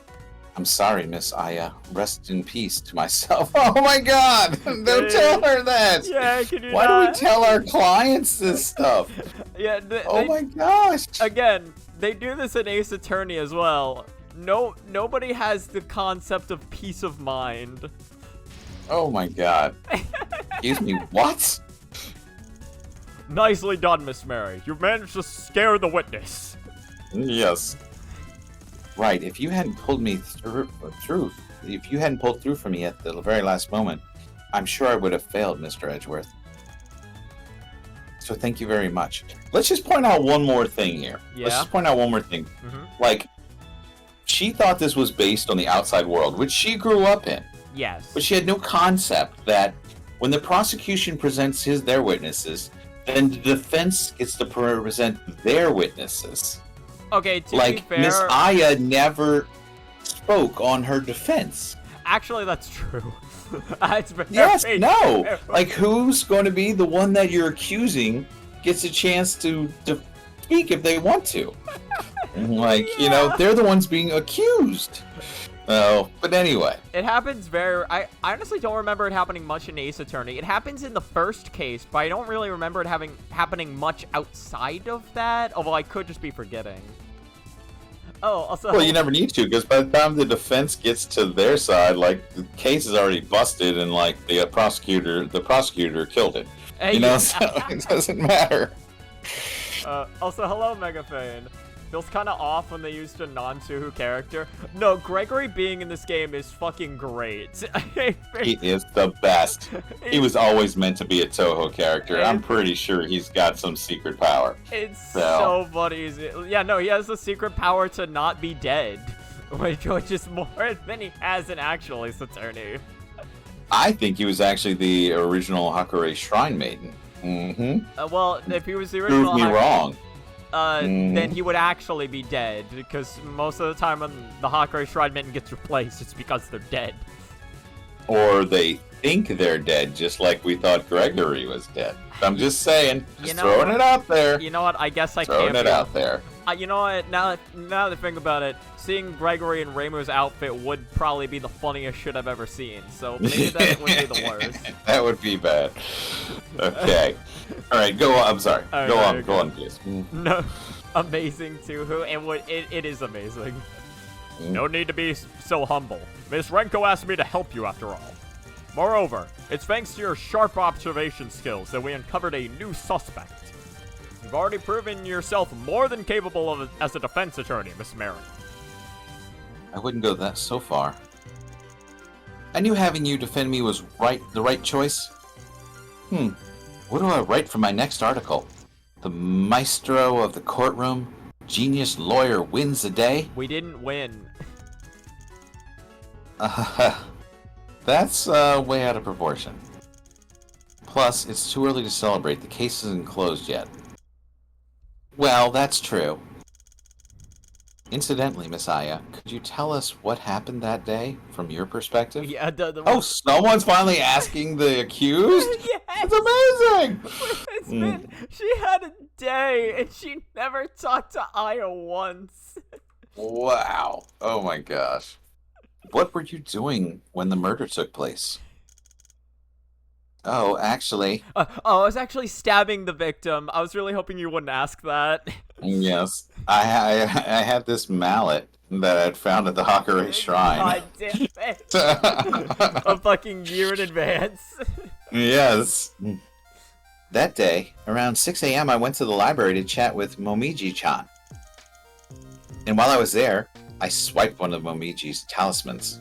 "I'm sorry, Miss Aya. Rest in peace" to myself. Oh my god! Don't tell her that! Yeah, can you Why do we tell our clients this stuff? Yeah, Oh my gosh! Again, they do this in Ace Attorney as well. Nobody has the concept of peace of mind. Oh my god. Excuse me, what? Nicely done, Miss Mary. You've managed to scare the witness. Yes. Right, if you hadn't pulled me through, if you hadn't pulled through for me at the very last moment, I'm sure I would have failed, Mr. Edgeworth. So thank you very much. Let's just point out one more thing here. Let's Yeah? just point out one more thing. Mm-hmm. Like, she thought this was based on the outside world, which she grew up in. Yes. But she had no concept that when the prosecution presents their witnesses, then the defense gets to present their witnesses. Okay, to be Like, fair, Miss Aya never spoke on her defense. actually, that's true. That's very Yes, true. no. Like, who's going to be the one that you're accusing gets a chance to speak if they want to? Like, you know, they're the ones being accused. Oh, but anyway. It happens I honestly don't remember it happening much in Ace Attorney. It happens in the first case, but I don't really remember it happening much outside of that, although I could just be forgetting. Oh, also... Well, you never need to, because by the time the defense gets to their side, like, the case is already busted, and, like, the prosecutor killed it. You know, so it doesn't matter. Also, hello, Megafane. Feels kind of off when they used a non-Suhu character. No, Gregory being in this game is fucking great. He is the best. He was always meant to be a Toho character. I'm pretty sure he's got some secret power. It's so funny. Yeah, no, he has the secret power to not be dead, which is more than he has in actual Ace Attorney. I think he was actually the original Hakure Shrine Maiden. Mm-hmm. Well, if he was the original... Prove me wrong. Then he would actually be dead, because most of the time when the Hakure Shrine Maiden gets replaced, it's because they're dead. Or they think they're dead, just like we thought Gregory was dead. I'm just saying, throwing it out there. You know what? I guess I throwing can't. It out there. You know what? Now that I think about it, seeing Gregory in Reimu's outfit would probably be the funniest shit I've ever seen. So maybe that would be the worst. That would be bad. Okay. All right, go on. I'm sorry. Right, go on, please. No, amazing too. It is amazing. No need to be so humble. Miss Renko asked me to help you after all. Moreover, it's thanks to your sharp observation skills that we uncovered a new suspect. You've already proven yourself more than capable of as a defense attorney, Miss Mary. I wouldn't go that so far. I knew having you defend me was the right choice. What do I write for my next article? The maestro of the courtroom, genius lawyer wins the day? We didn't win. That's way out of proportion. Plus, it's too early to celebrate. The case isn't closed yet. Well, that's true. Incidentally, Miss Aya, could you tell us what happened that day from your perspective? Yeah. Oh, someone's finally asking the accused? Yes! It's amazing! She had a day, and she never talked to Aya once. Wow. Oh my gosh. What were you doing when the murder took place? Oh, actually... I was actually stabbing the victim. I was really hoping you wouldn't ask that. Yes. I had this mallet that I'd found at the Hakure Shrine. God damn it. A fucking year in advance. Yes. That day, around 6 a.m., I went to the library to chat with Momiji-chan. And while I was there, I swiped one of Momiji's talismans.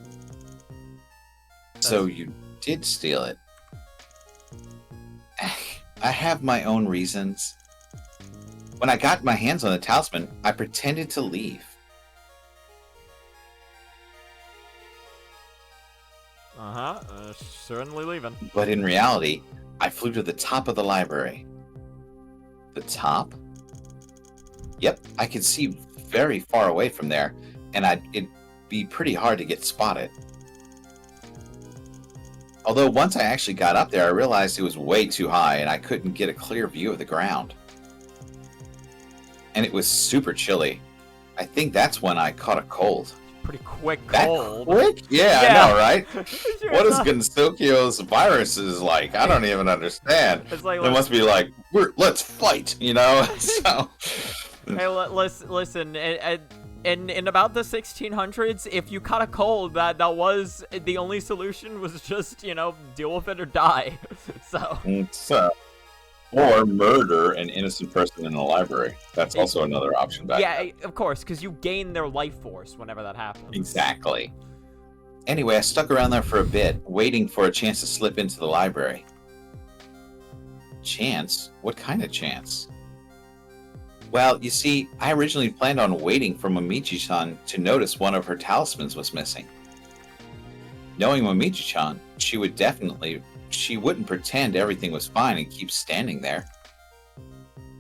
So you did steal it. I have my own reasons. When I got my hands on the talisman, I pretended to leave. Certainly leaving. But in reality, I flew to the top of the library. The top? Yep, I could see very far away from there, and it'd be pretty hard to get spotted. Although once I actually got up there, I realized it was way too high and I couldn't get a clear view of the ground. And it was super chilly. I think that's when I caught a cold. Pretty quick That cold. quick? Yeah, Yeah. I know, right? Sure What is enough. Gensokyo's viruses like? I don't even understand. It's like, It must be like, let's fight, you know? So, hey, listen, in about the 1600s, if you caught a cold, that was the only solution was just, deal with it or die. So, or murder an innocent person in the library. That's also another option back yeah, then. of course, because you gain their life force whenever that happens. Exactly. Anyway, I stuck around there for a bit, waiting for a chance to slip into the library. Chance? What kind of chance? Well, you see, I originally planned on waiting for Momiji-chan to notice one of her talismans was missing. Knowing Momiji-chan, she wouldn't pretend everything was fine and keep standing there.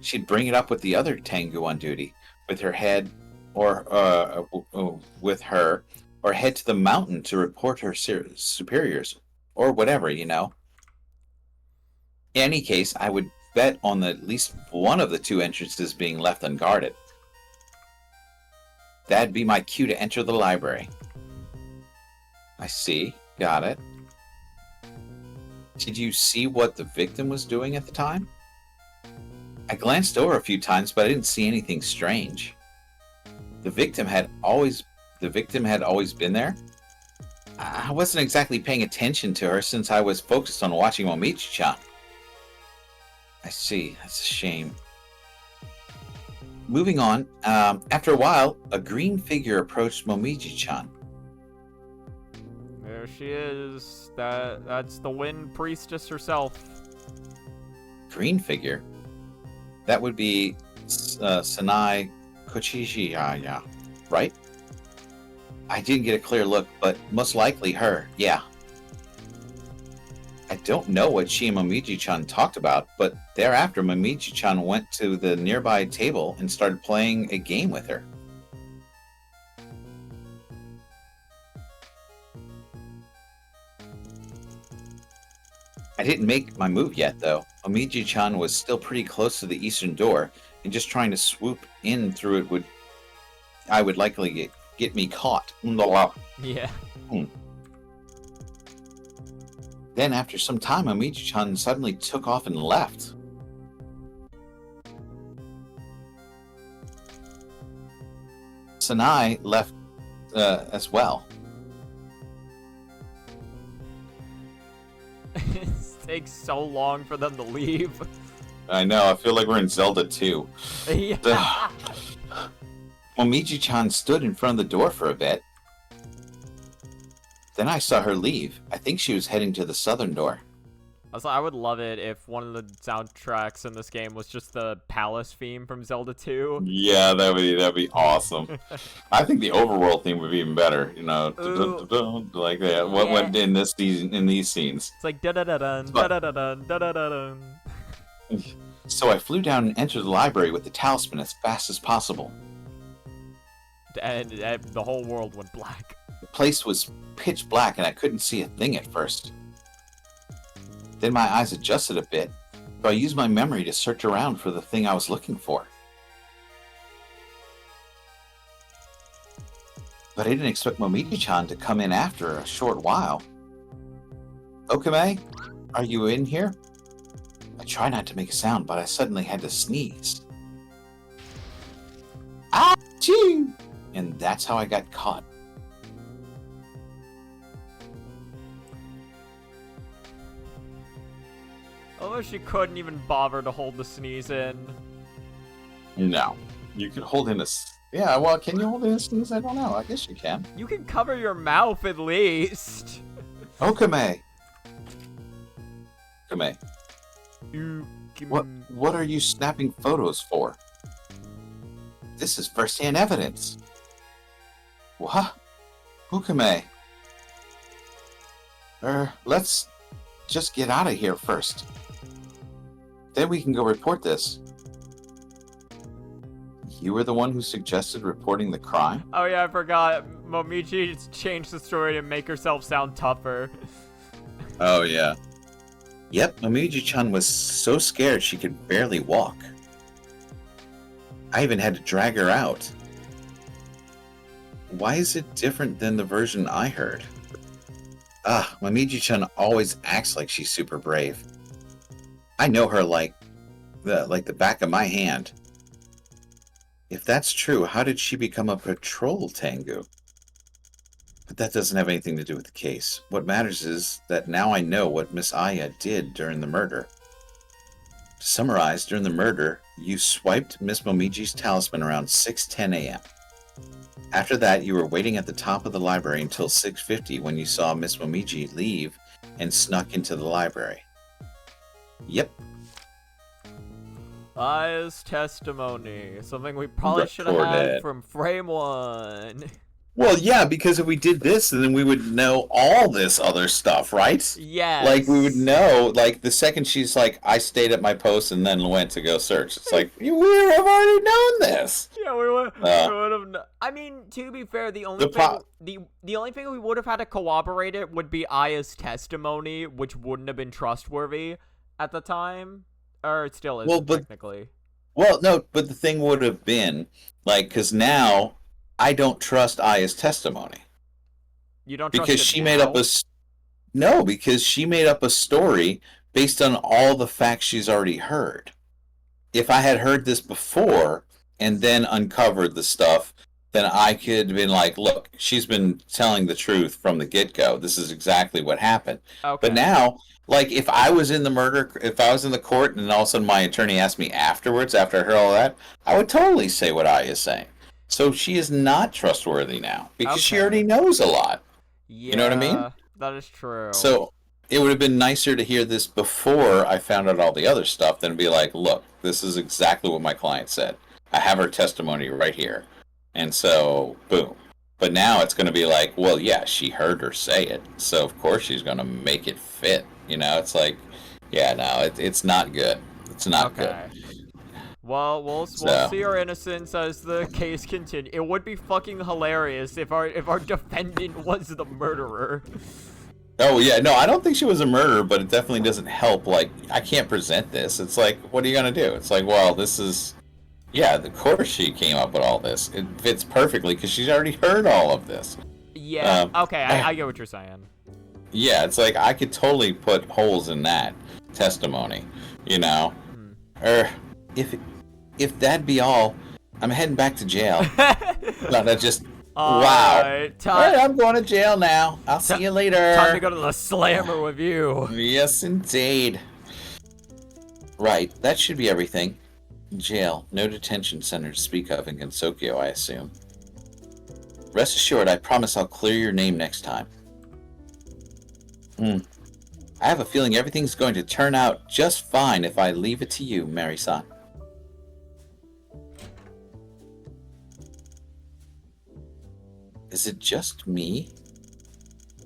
She'd bring it up with the other Tengu on duty, with her head, or head to the mountain to report her superiors, or whatever, you know. In any case, I would bet on at least one of the two entrances being left unguarded. That'd be my cue to enter the library. I see. Got it. Did you see what the victim was doing at the time? I glanced over a few times, but I didn't see anything strange. The victim had always been there? I wasn't exactly paying attention to her since I was focused on watching Momiji-chan. I see. That's a shame. Moving on, after a while, a green figure approached Momiji-chan. There she is. That's the Wind Priestess herself. Green figure? That would be Sanai Kochijaya, right? I didn't get a clear look, but most likely her, yeah. I don't know what she and Momiji-chan talked about, but thereafter Momiji-chan went to the nearby table and started playing a game with her. I didn't make my move yet, though. Momiji-chan was still pretty close to the eastern door, and just trying to swoop in through it would likely get me caught. Yeah. Then, after some time, Momiji-chan suddenly took off and left. Sanai left as well. It takes so long for them to leave. I know, I feel like we're in Zelda 2. Yeah. Momiji-chan stood in front of the door for a bit. Then I saw her leave. I think she was heading to the southern door. I would love it if one of the soundtracks in this game was just the palace theme from Zelda 2. Yeah, that'd be awesome. I think the overworld theme would be even better. You know, like that. What went in this season in these scenes? It's like da da da dun da da da dun da da da dun. So I flew down and entered the library with the talisman as fast as possible. And the whole world went black. The place was pitch black and I couldn't see a thing at first. Then my eyes adjusted a bit, so I used my memory to search around for the thing I was looking for. But I didn't expect Momiji-chan to come in after a short while. Okame, are you in here? I try not to make a sound, but I suddenly had to sneeze. Achoo! And that's how I got caught. Although she couldn't even bother to hold the sneeze in. No. You could hold in a... Yeah, well, can you hold in a sneeze? I don't know. I guess you can. You can cover your mouth at least. Okame! Okame, You can... what are you snapping photos for? This is first-hand evidence. What? Okame. Let's just get out of here first. Then we can go report this. You were the one who suggested reporting the crime? Oh yeah, I forgot. Momiji changed the story to make herself sound tougher. Oh, yeah. Yep, Momiji-chan was so scared she could barely walk. I even had to drag her out. Why is it different than the version I heard? Momiji-chan always acts like she's super brave. I know her like the back of my hand. If that's true, how did she become a patrol Tengu? But that doesn't have anything to do with the case. What matters is that now I know what Miss Aya did during the murder. To summarize, during the murder, you swiped Miss Momiji's talisman around 6:10 a.m. After that, you were waiting at the top of the library until 6:50 when you saw Miss Momiji leave and snuck into the library. Yep. Aya's testimony. Something we probably should have had Recorded. from frame 1. Well, yeah, because if we did this, then we would know all this other stuff, right? Yes. Like, we would know, like, the second she's like, I stayed at my post and then went to go search. It's like, we would have already known this. Yeah, we would have. I mean, to be fair, the only thing we would have had to corroborate it would be Aya's testimony, which wouldn't have been trustworthy at the time, or it still isn't technically. Well, no, but the thing would have been like, because now I don't trust Aya's testimony. You don't because trust she it made now? up because she made up a story based on all the facts she's already heard. If I had heard this before and then uncovered the stuff, then I could have been like, look, she's been telling the truth from the get-go. This is exactly what happened. Okay. But now, like, if I was in the court and all of a sudden my attorney asked me afterwards, after I heard all that, I would totally say what I is saying. So she is not trustworthy now because she already knows a lot. Yeah, you know what I mean? That is true. So it would have been nicer to hear this before I found out all the other stuff than be like, look, this is exactly what my client said. I have her testimony right here. And so, boom. But now it's going to be like, well, yeah, she heard her say it. So, of course, she's going to make it fit. You know, it's like, yeah, no, it's not good. It's not good. Well, we'll see her innocence as the case continues. It would be fucking hilarious if our defendant was the murderer. Oh, yeah, no, I don't think she was a murderer, but it definitely doesn't help. Like, I can't present this. It's like, what are you going to do? It's like, well, this is... Yeah, of course she came up with all this. It fits perfectly because she's already heard all of this. Yeah, okay, I get what you're saying. Yeah, it's like I could totally put holes in that testimony, you know? Or if that'd be all, I'm heading back to jail. No, that just... wow. Right, all right, I'm going to jail now. I'll see you later. Time to go to the slammer with you. Yes, indeed. Right, that should be everything. Jail. No detention center to speak of in Gensokyo, I assume. Rest assured, I promise I'll clear your name next time. I have a feeling everything's going to turn out just fine if I leave it to you, Mary-san. Is it just me?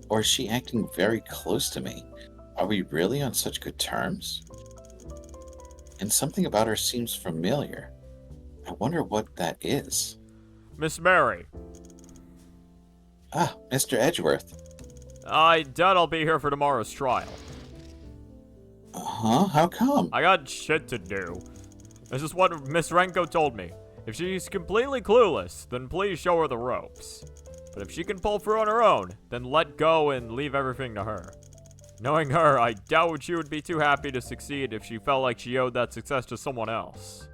Or is she acting very close to me? Are we really on such good terms? And something about her seems familiar. I wonder what that is. Miss Mary. Ah, Mr. Edgeworth. I doubt I'll be here for tomorrow's trial. Uh-huh, how come? I got shit to do. This is what Miss Renko told me. If she's completely clueless, then please show her the ropes. But if she can pull through on her own, then let go and leave everything to her. Knowing her, I doubt she would be too happy to succeed if she felt like she owed that success to someone else.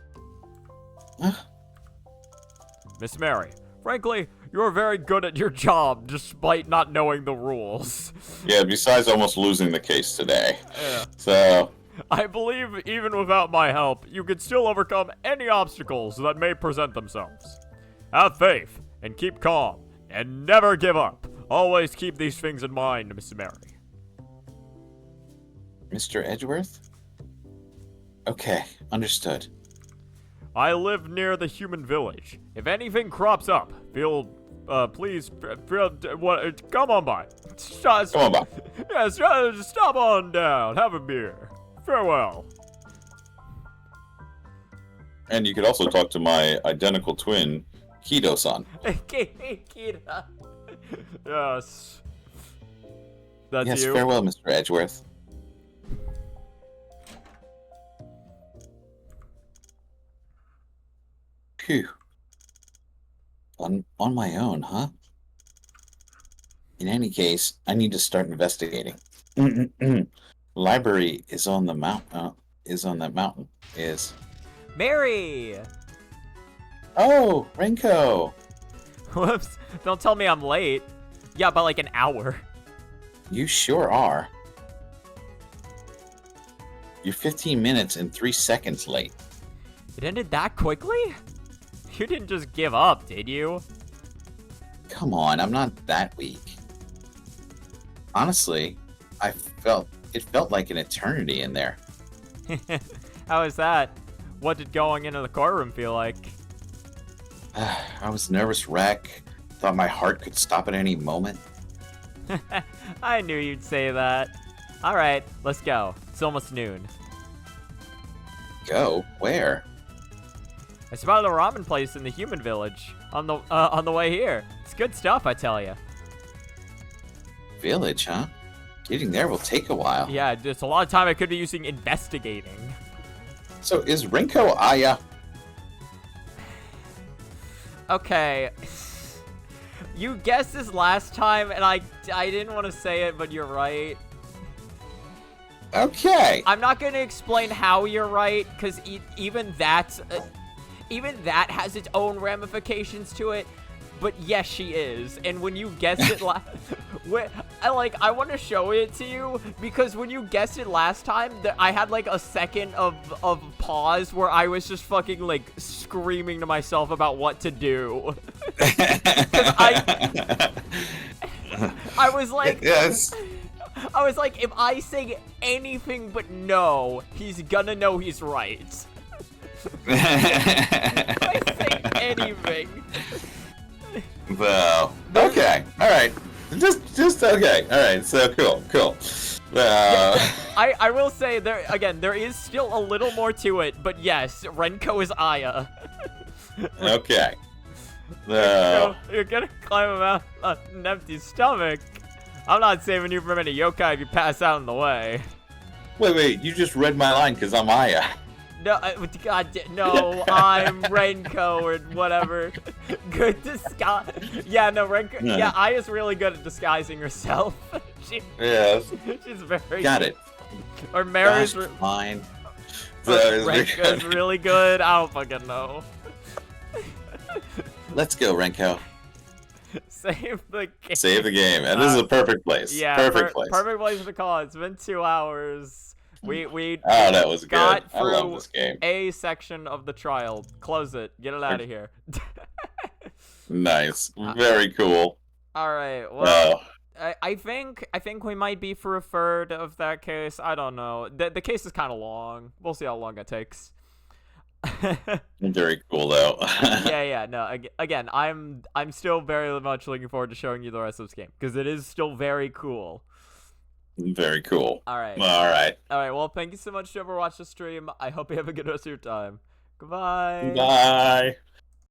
Miss Mary, frankly, you're very good at your job despite not knowing the rules. Yeah, besides almost losing the case today. Yeah. So... I believe even without my help, you can still overcome any obstacles that may present themselves. Have faith, and keep calm, and never give up. Always keep these things in mind, Miss Mary. Mr. Edgeworth? Okay, understood. I live near the human village. If anything crops up, please, come on by. Come on by. Yes, stop on down. Have a beer. Farewell. And you could also talk to my identical twin, Kido-san. Kira. Yes. That's yes, you? farewell, Mr. Edgeworth. Phew. On my own, huh? In any case, I need to start investigating. Library is on the mountain. Is on that mountain. Is. Mary! Oh, Renko! Whoops. Don't tell me I'm late. Yeah, by like an hour. You sure are. You're 15 minutes and 3 seconds late. It ended that quickly? You didn't just give up, did you? Come on, I'm not that weak. Honestly, it felt like an eternity in there. How is that? what did going into the courtroom feel like? I was nervous wreck. Thought my heart could stop at any moment. I knew you'd say that. All right, let's go. It's almost noon. Go? Where? I spotted a ramen place in the human village on the way here. It's good stuff, I tell you. Village, huh? Getting there will take a while. Yeah, it's a lot of time I could be using investigating. So is Renko Aya? Okay. You guessed this last time, and I didn't want to say it, but you're right. Okay. I'm not going to explain how you're right, because even that has its own ramifications to it. But yes, she is. And when you guessed it I want to show it to you, because when you guessed it last time, I had like a second of pause where I was just fucking like screaming to myself about what to do. I was like, yes. I was like, if I say anything but no, he's gonna know he's right. If I say anything. Well, okay, all right, just okay, all right. So cool. I will say there is still a little more to it, but yes, Renko is Aya. Okay. So you're gonna climb a mountain on an empty stomach. I'm not saving you from any yokai if you pass out on the way. Wait, you just read my line because I'm Aya. No, no, I'm Renko or whatever. Good disguise. Yeah, no, Renko. Yeah, Aya's really good at disguising herself. Yes. She's very. Got it. Or Mary's. Fine. Renko's really good. I don't fucking know. Let's go, Renko. Save the game. Save the game, and this is a perfect place. Yeah, perfect place. Perfect place to call it. It's been 2 hours. We Oh, that was got good. I love through this game. a section of the trial. Close it. Get it out of here. Nice. Very cool. All right. Well, Oh. I think we might be for a third of that case. I don't know. The case is kind of long. We'll see how long it takes. Very cool though. yeah. No. Again, I'm still very much looking forward to showing you the rest of this game because it is still very cool. Very cool. All right. All right. Well, thank you so much to whoever watched the stream. I hope you have a good rest of your time. Goodbye. Bye.